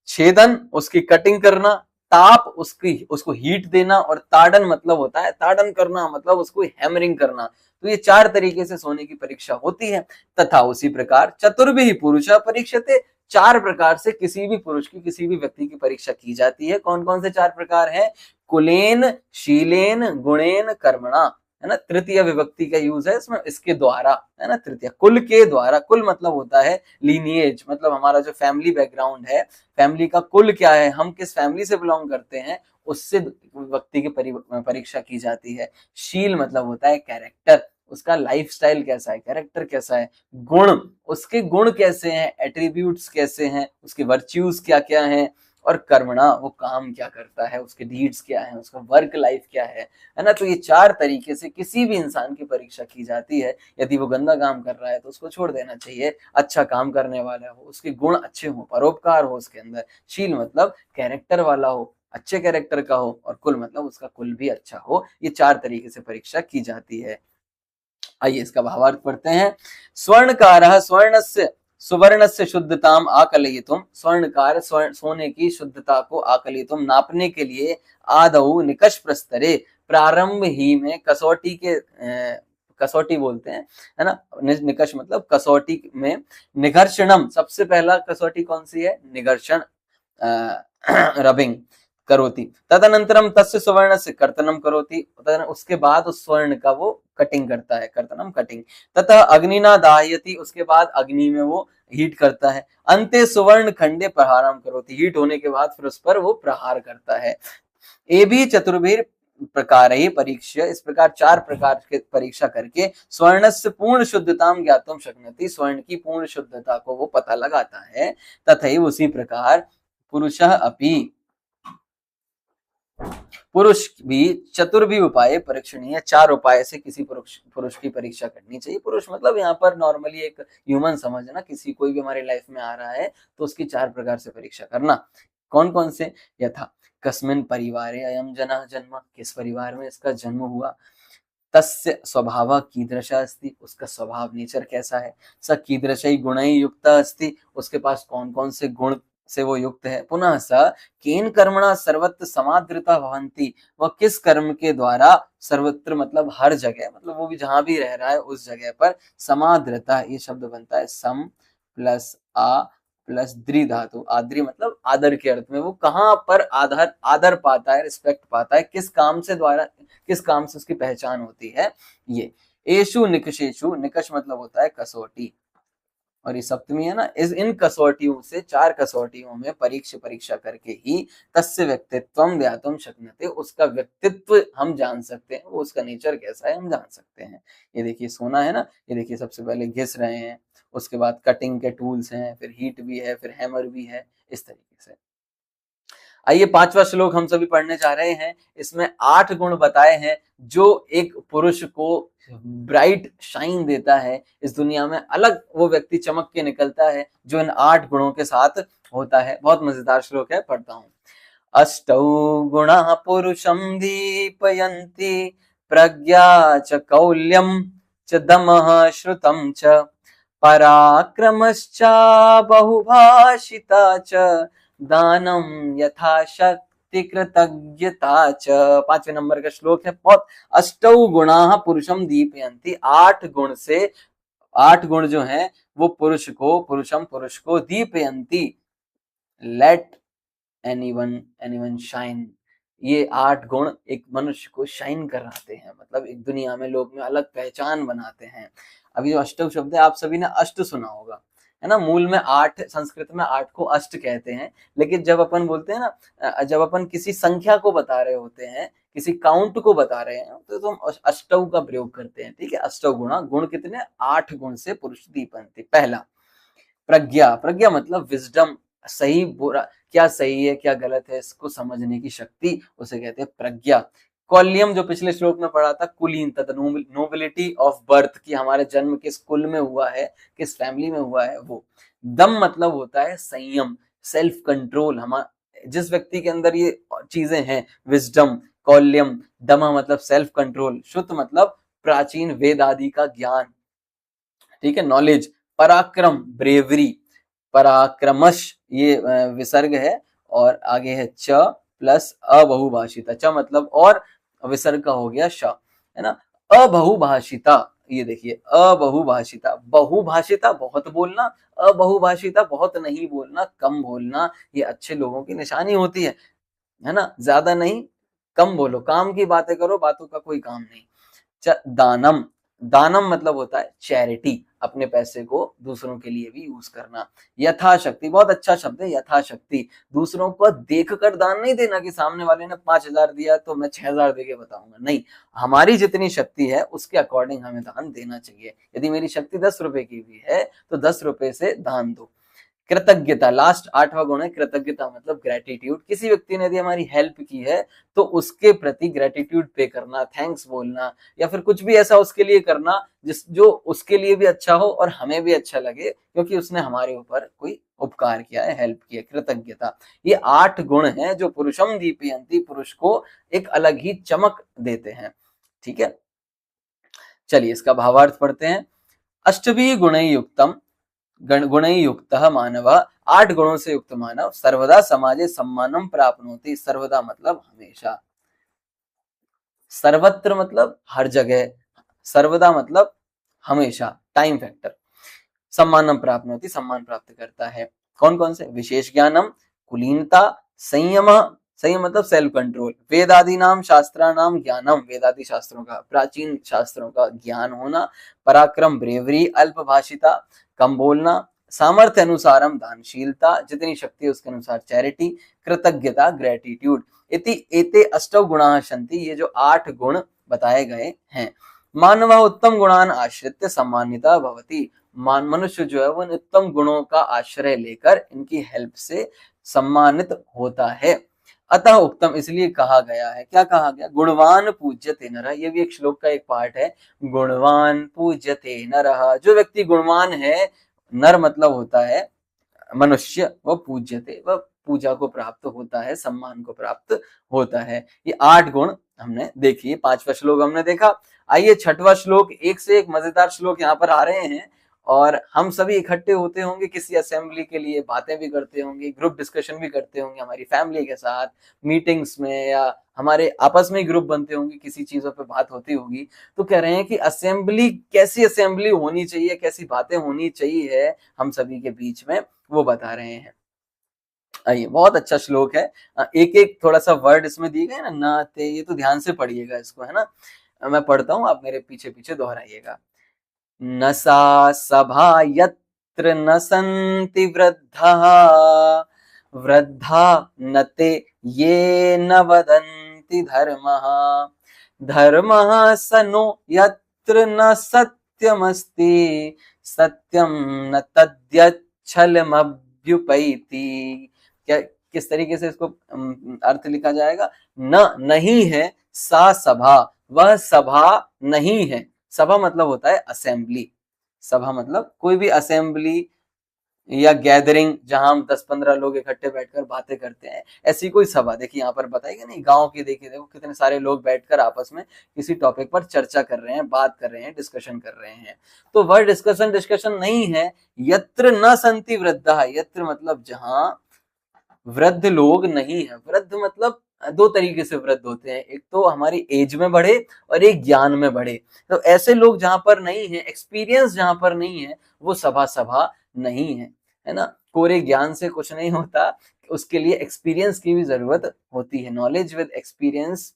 S1: छेदन, उसकी कटिंग करना। ताप, उसको हीट देना। और ताड़न मतलब होता है ताड़न करना, मतलब उसको हैमरिंग करना। तो ये 4 तरीके से सोने की परीक्षा होती है। तथा उसी प्रकार चतुर्भिः पुरुषः परीक्षते, 4 प्रकार से किसी भी पुरुष की, किसी भी व्यक्ति की परीक्षा की जाती है। कौन कौन से 4 प्रकार है? कुलेन शीलेन गुणेन कर्मणा, है ना। तृतीय विभक्ति का यूज है इसमें, इसके द्वारा, है ना। तृतीय, कुल के द्वारा। कुल मतलब होता है लीनिएज, मतलब हमारा जो फैमिली बैकग्राउंड है, फैमिली का कुल क्या है, हम किस फैमिली से बिलोंग करते हैं, उससे व्यक्ति की परीक्षा की जाती है। शील मतलब होता है कैरेक्टर, उसका लाइफस्टाइल कैसा है, कैरेक्टर कैसा है। गुण, उसके गुण कैसे हैं, एट्रीब्यूट्स कैसे हैं, उसके वर्च्यूज क्या क्या हैं। और कर्मणा, वो काम क्या करता है, उसके डीड्स क्या है, उसका वर्क लाइफ क्या है ना। तो ये 4 तरीके से किसी भी इंसान की परीक्षा की जाती है। यदि वो गंदा काम कर रहा है तो उसको छोड़ देना चाहिए, अच्छा काम करने वाला हो, उसके गुण अच्छे हो, परोपकार हो उसके अंदर। शील मतलब कैरेक्टर वाला हो, अच्छे कैरेक्टर का हो। और कुल मतलब उसका कुल भी अच्छा हो। ये 4 तरीके से परीक्षा की जाती है। आइए इसका भावार्थ पढ़ते हैं। स्वर्णकारः स्वर्णस्य सुवर्णस्य शुद्धताम आकलयितुम, स्वर्णकार सोने की शुद्धता को आकलयितुम नापने के लिए, आदौ निकष प्रस्तरे, प्रारंभ ही में, कसौटी के कसौटी बोलते हैं, है ना। निकष मतलब कसौटी में। निघर्षणम, सबसे पहला कसौटी कौन सी है? निघर्षण, रबिंग करोति। तदनंतरम तस्य सुवर्णस्य कर्तनम करोति, उसके बाद उस स्वर्ण का वो कटिंग करता है, कर्तनम कटिंग। तथा अग्निना दाहयति, उसके बाद अग्नि में वो हीट करता है। अंते सुवर्ण खंडे प्रहारम करोति, हीट होने के बाद फिर उस पर वो प्रहार करता है। ए भी चतुर्भिर प्रकार ही परीक्षा, इस प्रकार 4 प्रकार के परीक्षा करके स्वर्णस्य पूर्ण शुद्धताम ज्ञातुम शक्नोति, स्वर्ण की पूर्ण शुद्धता को वो पता लगाता है। तथैव उसी प्रकार पुरुषः अपि, पुरुष भी चतुर्भि उपाय परीक्षणीय, 4 उपाय से किसी पुरुष की परीक्षा करनी चाहिए। पुरुष मतलब यहाँ पर नॉर्मली एक ह्यूमन समझना, किसी कोई भी हमारी लाइफ में आ रहा है तो उसकी 4 प्रकार से परीक्षा करना। कौन कौन से? यथा कस्मिन् परिवारे अयं जनः जन्म, किस परिवार में इसका जन्म हुआ। तस्य स्वभावः कीदृशः अस्ति, उसका स्वभाव नेचर कैसा है। स कीदृशै गुणैः युक्तः अस्ति, उसके पास कौन कौन से गुण से वो युक्त है। पुनः स केन कर्मणा सर्वत्र समादृता भवन्ति, वह किस कर्म के द्वारा सर्वत्र मतलब हर जगह, मतलब वो भी जहां भी रह रहा है उस जगह पर समादृता, ये शब्द बनता है सम प्लस आ प्लस द्रि धातु, आद्री मतलब आदर के अर्थ में, वो कहाँ पर आदर पाता है, रिस्पेक्ट पाता है, किस काम से द्वारा, किस काम से उसकी पहचान होती है। ये एषु निकषेषु, निकष मतलब होता है कसौटी, और ये सप्तमी है ना, इन कसौटियों से, 4 कसौटियों में परीक्षा करके ही तस्य व्यक्तित्वम ज्ञातुम शक्यते, उसका व्यक्तित्व हम जान सकते हैं, वो उसका नेचर कैसा है हम जान सकते हैं। ये देखिए सोना है ना, ये देखिए सबसे पहले घिस रहे हैं, उसके बाद कटिंग के टूल्स हैं, फिर हीट भी है, फिर हैमर भी है, इस तरीके से। आइए 5वां श्लोक हम सभी पढ़ने जा रहे हैं। इसमें 8 गुण बताए हैं जो एक पुरुष को ब्राइट शाइन देता है, इस दुनिया में अलग वो व्यक्ति चमक के निकलता है जो इन 8 गुणों के साथ होता है। बहुत मजेदार श्लोक है, पढ़ता हूँ। अष्टौ गुणाः पुरुषं दीपयन्ति, प्रज्ञा च कौल्यं च दमः श्रुतं च पराक्रमश्च बहुभाषिता च दानम यथाशक्ति कृतज्ञता च। 5वें नंबर का श्लोक है। बहुत अष्टौ गुणाः पुरुषम दीपयन्ति, 8 गुण से, 8 गुण जो हैं वो पुरुष को दीपयन्ति, लेट एनीवन शाइन, ये 8 गुण एक मनुष्य को शाइन कराते हैं, मतलब एक दुनिया में लोग में अलग पहचान बनाते हैं। अभी जो अष्टौ शब्द है आप सभी ने अष्ट सुना होगा, है ना। मूल में 8, संस्कृत में 8 को अष्ट कहते हैं, लेकिन जब अपन बोलते हैं ना, जब अपन किसी संख्या को बता रहे होते हैं, किसी काउंट को बता रहे हैं, तो हम अष्टौ का प्रयोग करते हैं, ठीक है। अष्टौ गुणा, गुण कितने? 8 गुण से पुरुष दीपयन्ति। पहला प्रज्ञा, प्रज्ञा मतलब विजडम, सही बुरा, क्या सही है क्या गलत है इसको समझने की शक्ति, उसे कहते हैं प्रज्ञा। कौल्यम जो पिछले श्लोक में पढ़ा था, कुलीन तथा नोबिलिटी ऑफ बर्थ, की हमारे जन्म किस कुल में हुआ है, किस फैमिली में हुआ है वो। दम मतलब होता है संयम, सेल्फ कंट्रोल, हम जिस व्यक्ति के अंदर ये चीजें हैं, विजडम, कौल्यम, दम मतलब सेल्फ कंट्रोल, श्रुत मतलब प्राचीन वेद आदि का ज्ञान, ठीक है, नॉलेज। पराक्रम ब्रेवरी, पराक्रमश ये विसर्ग है, और आगे है च प्लस अबहुभाषिता, च मतलब और विसर्ग का हो गया श, है ना। अबहुभाषिता, ये देखिए अबहुभाषिता, बहुभाषिता बहुत बोलना, अबहुभाषिता बहुत नहीं बोलना, कम बोलना, ये अच्छे लोगों की निशानी होती है ना। ज्यादा नहीं, कम बोलो, काम की बातें करो, बातों का कोई काम नहीं। दानम, दानम मतलब होता है चैरिटी, अपने पैसे को दूसरों के लिए भी यूज करना। यथाशक्ति, बहुत अच्छा शब्द है, यथाशक्ति, दूसरों को देख कर दान नहीं देना कि सामने वाले ने 5,000 दिया तो मैं 6,000 देके बताऊंगा, नहीं, हमारी जितनी शक्ति है उसके अकॉर्डिंग हमें दान देना चाहिए। यदि मेरी शक्ति 10 रुपए की भी है तो 10 रुपए से दान दो। कृतज्ञता, लास्ट 8वां गुण है कृतज्ञता, मतलब ग्रेटिट्यूड, किसी व्यक्ति ने यदि हमारी हेल्प की है तो उसके प्रति ग्रेटिट्यूड पे करना, थैंक्स बोलना, या फिर कुछ भी ऐसा उसके लिए करना जो उसके लिए भी अच्छा हो और हमें भी अच्छा लगे, क्योंकि उसने हमारे ऊपर कोई उपकार किया है, हेल्प किया, कृतज्ञता। ये 8 गुण हैं जो पुरुषम दीपयन्ति, पुरुष को एक अलग ही चमक देते हैं, ठीक है। चलिए इसका भावार्थ पढ़ते हैं। अष्टभी गुणैः युक्तम, गुणैः युक्तः मानवः, 8 गुणों से युक्त मानव सर्वदा समाजे सम्मानम प्राप्नोति, सर्वदा मतलब हमेशा, सर्वत्र मतलब हर जगह, सर्वदा मतलब हमेशा, टाइम फैक्टर, सम्मानम प्राप्नोति सम्मान प्राप्त करता है। कौन कौन से? विशेष ज्ञानम, कुलीनता, संयम, संयम मतलब सेल्फ कंट्रोल, वेदादि नाम शास्त्राणाम ज्ञानम, वेदादि शास्त्रों का, प्राचीन शास्त्रों का ज्ञान होना, पराक्रम ब्रेवरी, अल्पभाषिता कम बोलना, सामर्थ्य अनुसारम दानशीलता, जितनी शक्ति है उसके अनुसार चैरिटी, कृतज्ञता ग्रेटिट्यूड, इति एते अष्टौ गुणाः सन्ति, ये जो 8 गुण बताए गए हैं। मानवः उत्तम गुणान आश्रित्य सम्मानितः भवति, मनुष्य जो है वो इन उत्तम गुणों का आश्रय लेकर इनकी हेल्प से सम्मानित होता है। अतः उत्तम, इसलिए कहा गया है, क्या कहा गया, गुणवान पूज्यते नरः, ये भी एक श्लोक का एक पार्ट है, गुणवान पूज्यते नरः, जो व्यक्ति गुणवान है, नर मतलब होता है मनुष्य, वह पूज्यते, वह पूजा को प्राप्त होता है, सम्मान को प्राप्त होता है। ये 8 गुण हमने देखी, 5वां श्लोक हमने देखा। आइए 6वां श्लोक, एक से एक मजेदार श्लोक यहाँ पर आ रहे हैं, और हम सभी इकट्ठे होते होंगे किसी असेंबली के लिए, बातें भी करते होंगे, ग्रुप डिस्कशन भी करते होंगे हमारी फैमिली के साथ, मीटिंग्स में, या हमारे आपस में ग्रुप बनते होंगे, किसी चीजों पे बात होती होगी। तो कह रहे हैं कि असेंबली, कैसी असेंबली होनी चाहिए, कैसी बातें होनी चाहिए हम सभी के बीच में, वो बता रहे हैं। आइए, बहुत अच्छा श्लोक है। एक एक थोड़ा सा वर्ड इसमें दिए गए ना, ते, ये तो ध्यान से पढ़िएगा इसको, है ना। मैं पढ़ता हूँ, आप मेरे पीछे पीछे दोहराइएगा। न सा सभा यत्र न सन्ति वृद्धः, वृद्धा न ते ये न वदन्ति धर्मः, धर्मः स नो यत्र न सत्यमस्ति, सत्यम न तद्यच्छलमभ्युपैति। क्या, किस तरीके से इसको अर्थ लिखा जाएगा, न नहीं है, सा सभा, वह सभा नहीं है, सभा मतलब होता है असेंबली, सभा मतलब कोई भी असेंबली या गैदरिंग जहां हम 10-15 लोग इकट्ठे बैठकर बातें करते हैं, ऐसी कोई सभा। देखिए यहाँ पर बताएगा नहीं, गांव की देखिए, देखो कितने सारे लोग बैठकर आपस में किसी टॉपिक पर चर्चा कर रहे हैं, बात कर रहे हैं, डिस्कशन कर रहे हैं। तो वह डिस्कशन नहीं है। यत्र न संति वृद्धा, यत्र मतलब जहां वृद्ध लोग नहीं है। वृद्ध मतलब 2 तरीके से वृद्ध होते हैं, एक तो हमारी एज में बढ़े और एक ज्ञान में बढ़े। तो ऐसे लोग जहां पर नहीं है, एक्सपीरियंस जहां पर नहीं है, वो सभा नहीं है ना। कोरे ज्ञान से कुछ नहीं होता, उसके लिए एक्सपीरियंस की भी जरूरत होती है। नॉलेज विद एक्सपीरियंस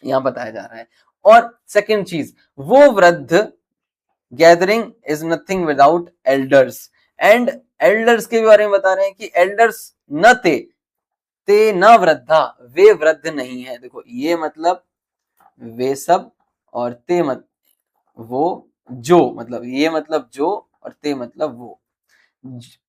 S1: यहाँ बताया जा रहा है। और सेकंड चीज, वो वृद्ध, gathering is nothing without elders, and elders के बारे में बता रहे हैं कि एल्डर्स न ते न वृद्धा, वे वृद्ध नहीं है। देखो ये मतलब वे सब, और ते मत वो जो, मतलब ये मतलब जो, और ते मतलब वो,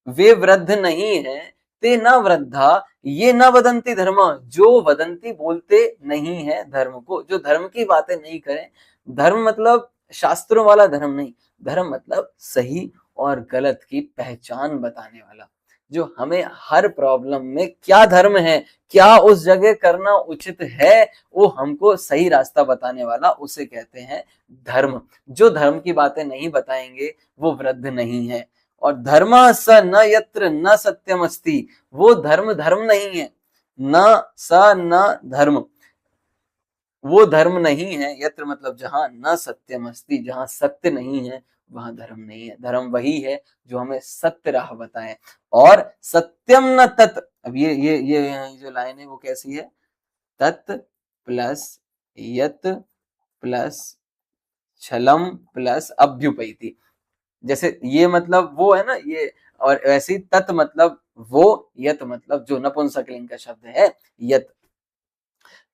S1: वे वृद्ध नहीं है, ते न वृद्धा, ये न वदंती धर्म, जो वदंती बोलते नहीं है धर्म को, जो धर्म की बातें नहीं करें। धर्म मतलब शास्त्रों वाला धर्म नहीं, धर्म मतलब सही और गलत की पहचान बताने वाला, जो हमें हर प्रॉब्लम में क्या धर्म है, क्या उस जगह करना उचित है, वो हमको सही रास्ता बताने वाला, उसे कहते हैं धर्म। जो धर्म की बातें नहीं बताएंगे वो वृद्ध नहीं है। और धर्म स न यत्र न सत्यमस्ति, वो धर्म नहीं है, न स न धर्म, वो धर्म नहीं है। यत्र मतलब जहां, न सत्यमस्ति, जहां सत्य नहीं है वहां धर्म नहीं है। धर्म वही है जो हमें सत्य राह बताए। और सत्यम न तत्, अब ये जो लाइन है वो कैसी है, तत् प्लस यत प्लस छलम प्लस अभ्युपैति। जैसे ये मतलब वो है ना ये, और वैसे ही तत् मतलब वो, यत मतलब जो, नपुंसकलिंग का शब्द है यत।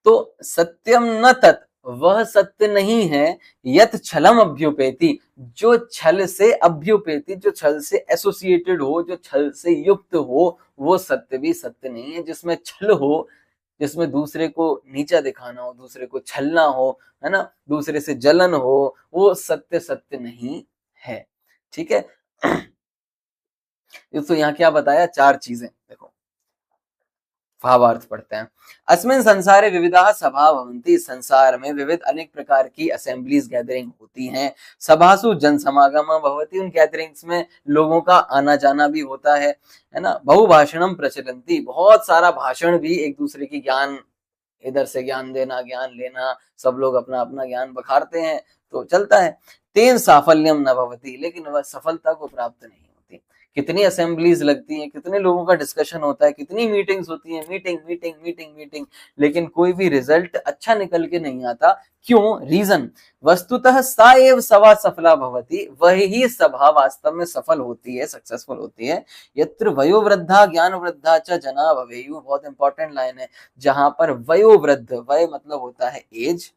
S1: तो सत्यम न तत्, वह सत्य नहीं है, यत छलम अभ्युपेति, जो छल से, अभ्युपेति जो छल से एसोसिएटेड हो, जो छल से युक्त हो, वो सत्य भी सत्य नहीं है। जिसमें छल हो, जिसमें दूसरे को नीचा दिखाना हो, दूसरे को छलना हो, है ना, दूसरे से जलन हो, वो सत्य नहीं है। ठीक है। तो यहाँ क्या बताया, 4 चीजें, देखो भावार्थ पढ़ते हैं। अस्मिन् संसारे विविधाः सभा भवन्ति, संसार में विविध अनेक प्रकार की असेंबलीज, गैदरिंग होती हैं। सभासु जन समागम भवति, उन गैदरिंग्स में लोगों का आना जाना भी होता है ना। बहुभाषणम प्रचलन्ति, बहुत सारा भाषण भी, एक दूसरे की ज्ञान, इधर से ज्ञान देना, ज्ञान लेना, सब लोग अपना अपना ज्ञान बखारते हैं, तो चलता है। तेन साफल्यम न भवति, लेकिन वह सफलता को प्राप्त नहीं होती। सकती। कितनी असेंबलीज लगती हैं, कितने लोगों का डिस्कशन होता है, कितनी मीटिंग्स होती हैं, मीटिंग मीटिंग मीटिंग मीटिंग, लेकिन कोई भी रिजल्ट अच्छा निकल के नहीं आता। क्यों? रीजन वस्तुतः सा एव सभा सफला भवति, वही सभा वास्तव में सफल होती है, सक्सेसफुल होती है। यत्र वयोवृद्धा ज्ञान वृद्धा च जना भवेयु, बहुत इंपॉर्टेंट लाइन है, जहां पर वयोवृद्ध, वय मतलब होता है एज,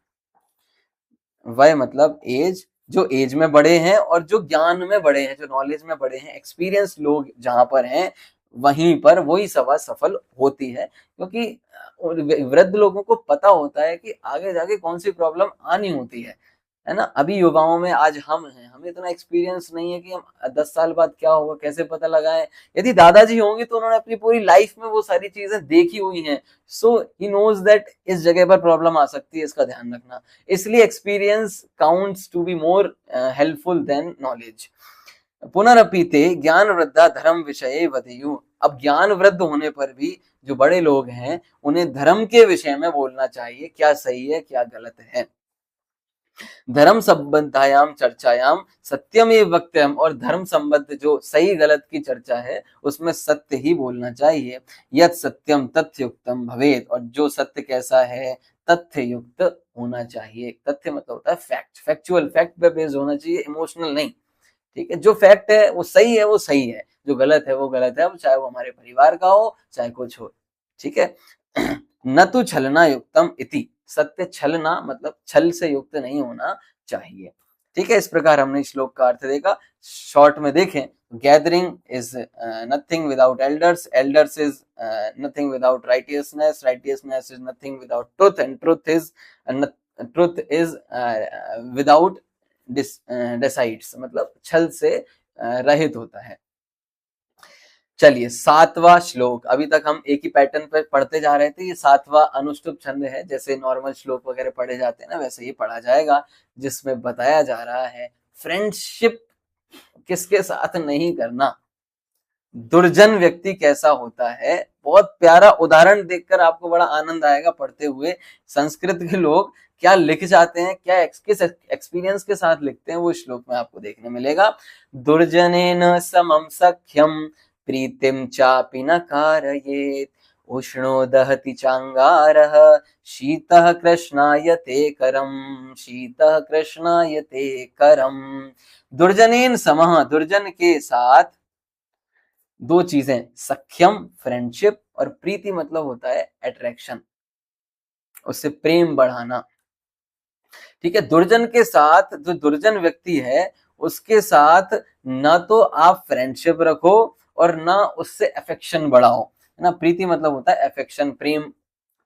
S1: वय मतलब एज, जो एज में बड़े हैं और जो ज्ञान में बड़े हैं, जो नॉलेज में बड़े हैं, एक्सपीरियंस लोग जहां पर हैं, वहीं पर वही सभा सफल होती है। क्योंकि वृद्ध लोगों को पता होता है कि आगे जाके कौन सी प्रॉब्लम आनी होती है ना। अभी युवाओं में आज हम हैं, हमें इतना एक्सपीरियंस नहीं है कि हम 10 साल बाद क्या होगा कैसे पता लगाएं। यदि दादाजी होंगे तो उन्होंने अपनी पूरी लाइफ में वो सारी चीजें देखी हुई हैं, सो ही नोज दैट इस जगह पर प्रॉब्लम आ सकती है, इसका ध्यान रखना। इसलिए experience counts to be more helpful than knowledge. पुनरपि ते ज्ञान वृद्धा धर्म विषये वदेयु, अब ज्ञान वृद्ध होने पर भी जो बड़े लोग हैं उन्हें धर्म के विषय में बोलना चाहिए, क्या सही है क्या गलत है। धर्म संबंधायाम चर्चायाम सत्यमेव वक्तव्यम, और धर्म संबंध जो सही गलत की चर्चा है उसमें सत्य ही बोलना चाहिए। यत् सत्यम तथ्ययुक्तम भवेत्, और जो सत्य कैसा है, तथ्य युक्त होना चाहिए। तथ्य मतलब होता है फैक्ट, फैक्चुअल, फैक्ट पे बेस्ड होना चाहिए, इमोशनल नहीं। ठीक है, जो फैक्ट है वो सही है, वो सही है, जो गलत है वो गलत है, चाहे वो हमारे परिवार का हो चाहे कुछ हो। ठीक है। न तो छलना युक्तम इति, सत्य छलना मतलब छल से युक्त नहीं होना चाहिए। ठीक है, इस प्रकार हमने श्लोक का अर्थ देखा। शॉर्ट में देखें, gathering is nothing without elders, elders is nothing without righteousness, righteousness is nothing without truth, and truth is without decides, मतलब छल से रहित होता है। चलिए 7वां श्लोक, अभी तक हम एक ही पैटर्न पर पढ़ते जा रहे थे। ये 7वां अनुष्टुप छंद है, जैसे नॉर्मल श्लोक वगैरह पढ़े जाते हैं ना, वैसे ही पढ़ा जाएगा, जिसमें बताया जा रहा है फ्रेंडशिप किसके साथ नहीं करना, दुर्जन व्यक्ति कैसा होता है। बहुत प्यारा उदाहरण देखकर आपको बड़ा आनंद आएगा पढ़ते हुए। संस्कृत के लोग क्या लिख जाते हैं, क्या किस एक्सपीरियंस के साथ लिखते हैं, वो श्लोक में आपको देखने मिलेगा। दुर्जनेन समम सख्यम प्रीतिम चापि न कारयेत्, उष्णो दहति चांगारः शीतः कृष्णायते करम, शीतः कृष्णायते करम। दुर्जनेन समः, दुर्जन के साथ दो चीजें, सख्यम फ्रेंडशिप, और प्रीति मतलब होता है अट्रैक्शन, उससे प्रेम बढ़ाना। ठीक है, दुर्जन के साथ, जो दुर्जन व्यक्ति है उसके साथ ना तो आप फ्रेंडशिप रखो और ना उससे अफेक्शन बढ़ाओ, है ना। प्रीति मतलब होता है अफेक्शन, प्रेम,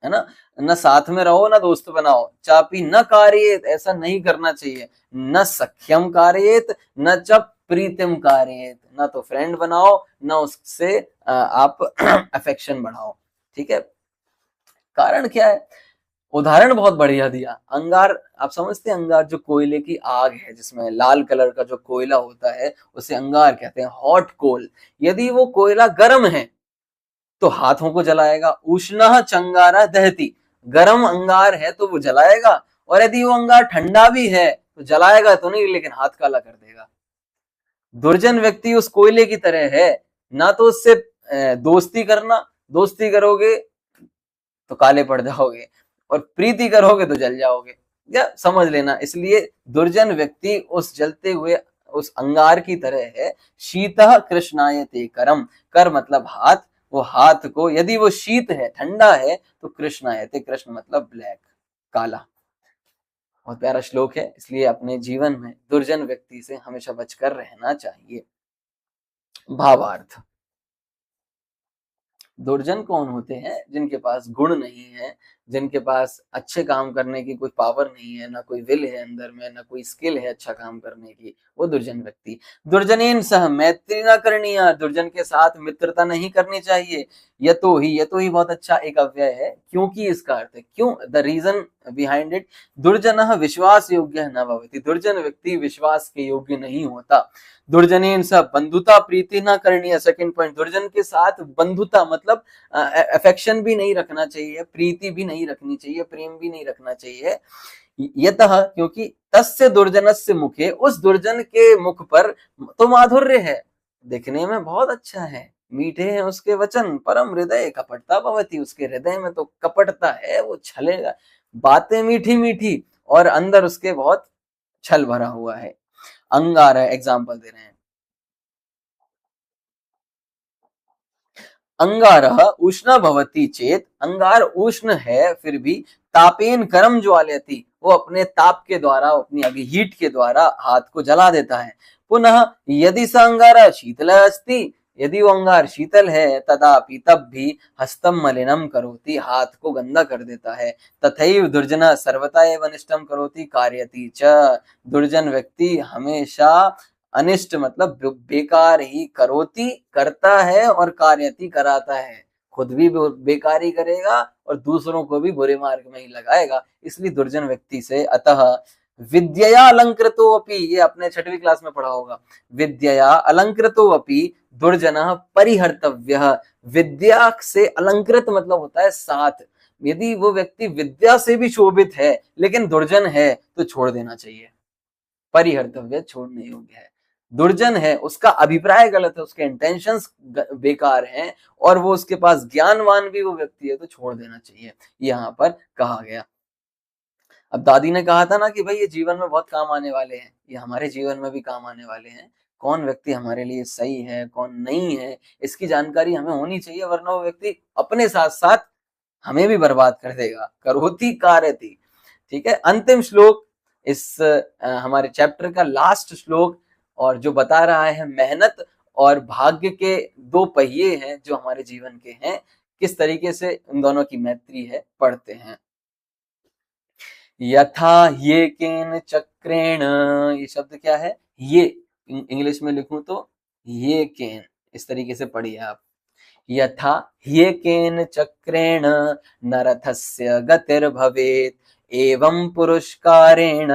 S1: है ना। न साथ में रहो ना दोस्त बनाओ। चापी न कार्येत, ऐसा नहीं करना चाहिए। न सख्यम कार्येत न च प्रीतिम कार्येत, ना तो फ्रेंड बनाओ ना उससे आप अफेक्शन बढ़ाओ। ठीक है, कारण क्या है, उदाहरण बहुत बढ़िया दिया। अंगार, आप समझते हैं अंगार, जो कोयले की आग है जिसमें लाल कलर का जो कोयला होता है उसे अंगार कहते हैं, हॉट कोल। यदि वो कोयला गर्म है तो हाथों को जलाएगा। उष्णः चंगारा दहती, गर्म अंगार है तो वो जलाएगा, और यदि वो अंगार ठंडा भी है तो जलाएगा तो नहीं, लेकिन हाथ काला कर देगा। दुर्जन व्यक्ति उस कोयले की तरह है, ना तो उससे दोस्ती करना, दोस्ती करोगे तो काले पड़ जाओगे, और प्रीति करोगे तो जल जाओगे, या समझ लेना। इसलिए दुर्जन व्यक्ति उस जलते हुए उस अंगार की तरह है। शीतः कृष्णायते करम, कर मतलब हाथ, वो हाथ को, यदि वो शीत है, ठंडा है, तो कृष्णायते, कृष्ण मतलब ब्लैक, काला। बहुत प्यारा श्लोक है, इसलिए अपने जीवन में दुर्जन व्यक्ति से हमेशा बचकर रहना चाहिए। भावार्थ, दुर्जन कौन होते हैं? जिनके पास गुण नहीं है, जिनके पास अच्छे काम करने की कोई पावर नहीं है, ना कोई विल है अंदर में, ना कोई स्किल है अच्छा काम करने की, वो दुर्जन व्यक्ति। दुर्जनेन सह मैत्री न करनीय, दुर्जन के साथ मित्रता नहीं करनी चाहिए। यतो ही बहुत अच्छा एक अव्यय है, क्योंकि इसका अर्थ है क्यों, द रीजन बिहाइंड इट। दुर्जनः विश्वास योग्य न भवति, दुर्जन व्यक्ति विश्वास के योग्य नहीं होता। दुर्जनेन सह बंधुता प्रीति न करनी है, सेकंड पॉइंट, दुर्जन के साथ बंधुता मतलब अफेक्शन भी नहीं रखना चाहिए, प्रीति भी नहीं रखनी चाहिए, प्रेम भी नहीं रखना चाहिए। यतः, क्योंकि तस्य दुर्जनस्य मुखे, उस दुर्जन के मुख पर तो माधुर्य है, दिखने में बहुत अच्छा है, मीठे हैं उसके वचन, परम हृदय कपटता भवति, उसके हृदय में तो कपटता है, वो छलेगा, बातें मीठी मीठी और अंदर उसके बहुत छल भरा हुआ है। अंगार है, एग्जाम्पल दे रहे हैं, अंगारः उष्ण भवति चेत, अंगार उष्ण है फिर भी, तापेन कर्म ज्वालयति, वो अपने ताप के द्वारा, अपनी अभी हीट के द्वारा हाथ को जला देता है। पुनः यदि स अंगारः शीतलः अस्ति, यदि वो अंगार शीतल है, तदापि तब भी हस्तम मलिनम करोति, हाथ को गंदा कर देता है। तथैव दुर्जनः सर्वथा एव अनिष्टम करोति कारयति च, दुर्जन व्यक्ति हमेशा अनिष्ट मतलब बेकार ही करोति करता है और कार्यति कराता है, खुद भी बेकार ही करेगा और दूसरों को भी बुरे मार्ग में ही लगाएगा, इसलिए दुर्जन व्यक्ति से। अतः विद्यया अलंकृतो अपि, ये आपने 6वीं क्लास में पढ़ा होगा, विद्यया अलंकृतो अपि दुर्जनः परिहर्तव्यः, विद्या से अलंकृत मतलब होता है साथ, यदि वो व्यक्ति विद्या से भी शोभित है लेकिन दुर्जन है तो छोड़ देना चाहिए, परिहर्तव्य छोड़ने योग्य है। दुर्जन है, उसका अभिप्राय गलत है, उसके इंटेंशंस बेकार हैं और वो उसके पास ज्ञानवान भी वो व्यक्ति है तो छोड़ देना चाहिए, यहाँ पर कहा गया। अब दादी ने कहा था ना कि भाई ये जीवन में बहुत काम आने वाले हैं, ये हमारे जीवन में भी काम आने वाले हैं, कौन व्यक्ति हमारे लिए सही है कौन नहीं है इसकी जानकारी हमें होनी चाहिए, वरना वो व्यक्ति अपने साथ साथ हमें भी बर्बाद कर देगा। करोति कारयति, ठीक है। अंतिम श्लोक इस हमारे चैप्टर का लास्ट श्लोक, और जो बता रहा है मेहनत और भाग्य के दो पहिए हैं जो हमारे जीवन के हैं, किस तरीके से उन दोनों की मैत्री है, पढ़ते हैं। यथा ये केन चक्रेण, ये शब्द क्या है, ये इंग्लिश में लिखूं तो ये केन, इस तरीके से पढ़िए आप। यथा ये केन चक्रेण नरथस्य गतिर्भवेत्, एवं पुरुषकारेण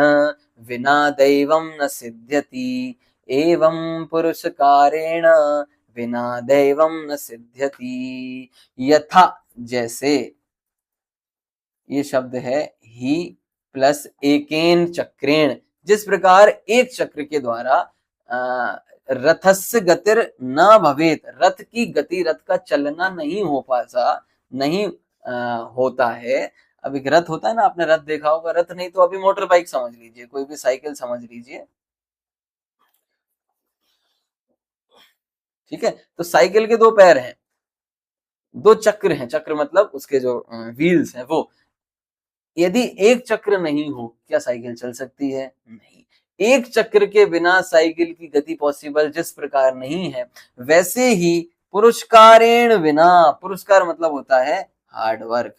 S1: विना दैवं न सिद्ध्यति, एवं पुरुषकारेण विना दैवं न सिद्ध्यति। यथा जैसे, ये शब्द है ही प्लस एकेन चक्रेण, जिस प्रकार एक चक्र के द्वारा रथस्य गतिर न भवेत, रथ की गति, रथ का चलना नहीं हो पाता, नहीं होता है। अब एक रथ होता है ना, आपने रथ देखा होगा, रथ नहीं तो अभी मोटर बाइक समझ लीजिए, कोई भी साइकिल समझ लीजिए, ठीक है। तो साइकिल के दो पैर हैं, दो चक्र हैं, चक्र मतलब उसके जो व्हील्स हैं वो, यदि एक चक्र नहीं हो क्या साइकिल चल सकती है? नहीं। एक चक्र के बिना साइकिल की गति पॉसिबल जिस प्रकार नहीं है, वैसे ही पुरस्कारेण बिना, पुरस्कार मतलब होता है हार्ड वर्क,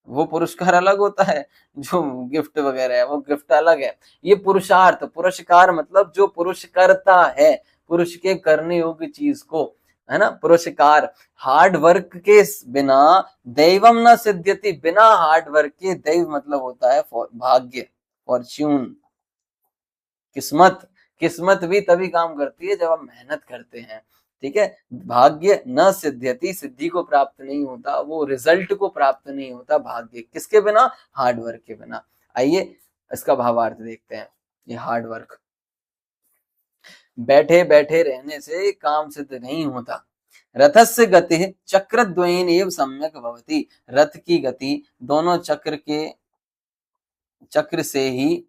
S1: वो पुरस्कार अलग होता है, जो गिफ्ट वगैरह है वो गिफ्ट अलग है, ये पुरुषार्थ, पुरस्कार मतलब जो पुरुष करता है, पुरुष के करने योग्य चीज को, है ना, पुरस्कार। हार्ड वर्क के बिना दैवम न सिद्ध्यति, बिना हार्ड वर्क के, दैव मतलब होता है भाग्य, फॉर्च्यून, किस्मत। किस्मत भी तभी काम करती है जब हम मेहनत करते हैं, ठीक है। भाग्य न सिद्ध्यति, सिद्धि को प्राप्त नहीं होता, वो रिजल्ट को प्राप्त नहीं होता भाग्य, किसके बिना? हार्ड वर्क के बिना। आइए इसका भावार्थ देखते हैं। ये हार्ड वर्क, बैठे बैठे रहने से काम सिद्ध नहीं होता। रथस्य गति चक्रद्वयेन एव सम्यक भवति, रथ की गति दोनों चक्र से ही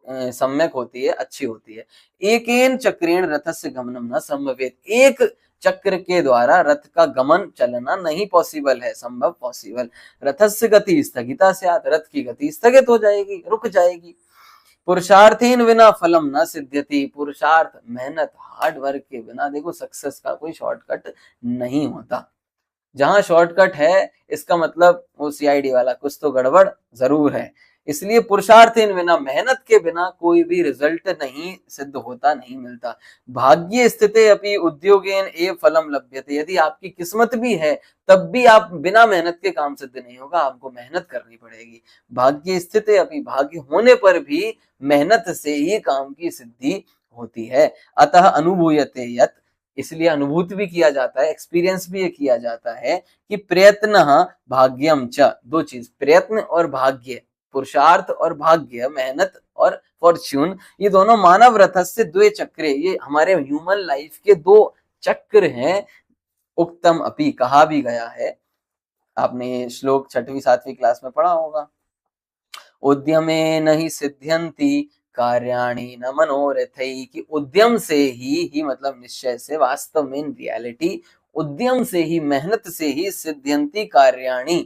S1: सम्यक होती है, अच्छी होती है। एकेन चक्रेण रथस्य गमनम न संभवेत, एक चक्र के द्वारा रथ का गमन चलना नहीं पॉसिबल है, संभव पॉसिबल। रथस्य गति स्थगिता स्यात्, रथ की गति स्थगित हो जाएगी, रुक जाएगी। पुरुषार्थेन बिना फलम न सिद्ध्यति, पुरुषार्थ मेहनत हार्ड वर्क के बिना देखो सक्सेस का कोई शॉर्टकट नहीं होता। जहां शॉर्टकट है इसका मतलब वो सीआईडी वाला कुछ तो गड़बड़ जरूर है। इसलिए पुरुषार्थेन बिना, मेहनत के बिना कोई भी रिजल्ट नहीं सिद्ध होता, नहीं मिलता। भाग्य स्थिते अपि उद्योगेन एव फलम लभ्यते, यदि आपकी किस्मत भी है तब भी आप बिना मेहनत के काम सिद्ध नहीं होगा, आपको मेहनत करनी पड़ेगी। भाग्य स्थिते अपि, भाग्य होने पर भी मेहनत से ही काम की सिद्धि होती है। अतः अनुभूयते यत्, इसलिए अनुभूत भी किया जाता है, एक्सपीरियंस भी ये किया जाता है कि प्रयत्न भाग्यम च, दो चीज, प्रयत्न और भाग्य, पुरुषार्थ और भाग्य, मेहनत और फॉर्च्यून, ये दोनों मानव रथस्य द्वे चक्रे, ये हमारे ह्यूमन लाइफ के दो चक्र हैं। उक्तम अपि, कहा भी गया है, आपने ये श्लोक 6वीं 7वीं क्लास में पढ़ा होगा। उद्यमेन हि सिद्ध्यन्ति कार्याणि न मनोरथैः, कि उद्यम से ही मतलब निश्चय से, वास्तव में इन रियलिटी उद्यम से ही, मेहनत से ही सिद्ध्यन्ति कार्याणि,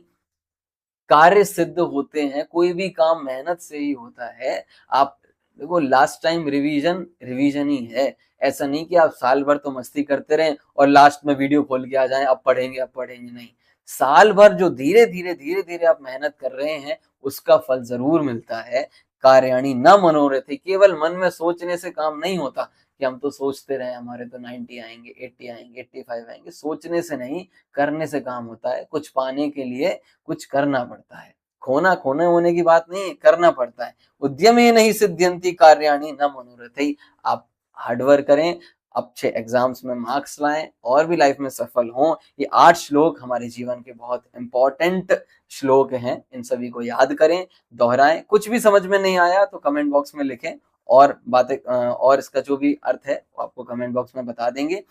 S1: कार्य सिद्ध होते हैं। कोई भी काम मेहनत से ही होता है। आप देखो, लास्ट टाइम रिवीजन ही है। ऐसा नहीं कि आप साल भर तो मस्ती करते रहें और लास्ट में वीडियो खोल के आ जाएं अब पढ़ेंगे, नहीं। साल भर जो धीरे धीरे आप मेहनत कर रहे हैं उसका फल जरूर मिलता है। कार्याणि न मनोरथ, केवल मन में सोचने से काम नहीं होता कि हम तो सोचते रहे हमारे तो 90 आएंगे, 80 आएंगे, 85 आएंगे। सोचने से नहीं, करने से काम होता है। कुछ पाने के लिए कुछ करना पड़ता है। खोने होने की बात नहीं, करना पड़ता है। उद्यमे नहीं सिद्ध्यन्ति कार्याणि न मनोरथैः। आप हार्डवर्क करें, अच्छे एग्जाम्स में मार्क्स लाएं और भी लाइफ में सफल हों। ये 8 श्लोक हमारे जीवन के बहुत इंपॉर्टेंट श्लोक हैं। इन सभी को याद करें, दोहराएं। कुछ भी समझ में नहीं आया तो कमेंट बॉक्स में लिखें और बातें और इसका जो भी अर्थ है वो आपको कमेंट बॉक्स में बता देंगे,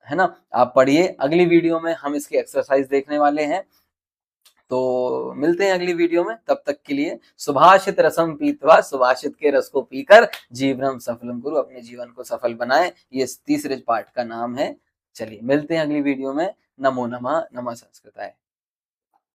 S1: है ना। आप पढ़िए। अगली वीडियो में हम इसकी एक्सरसाइज देखने वाले हैं, तो मिलते हैं अगली वीडियो में। तब तक के लिए सुभाषित रसम पीत्वा, सुभाषित के रस को पीकर जीवनम सफलम कुरु, अपने जीवन को सफल बनाएं। ये तीसरे पार्ट का नाम है। चलिए मिलते हैं अगली वीडियो में। नमो नमः, नमः संस्कृताय।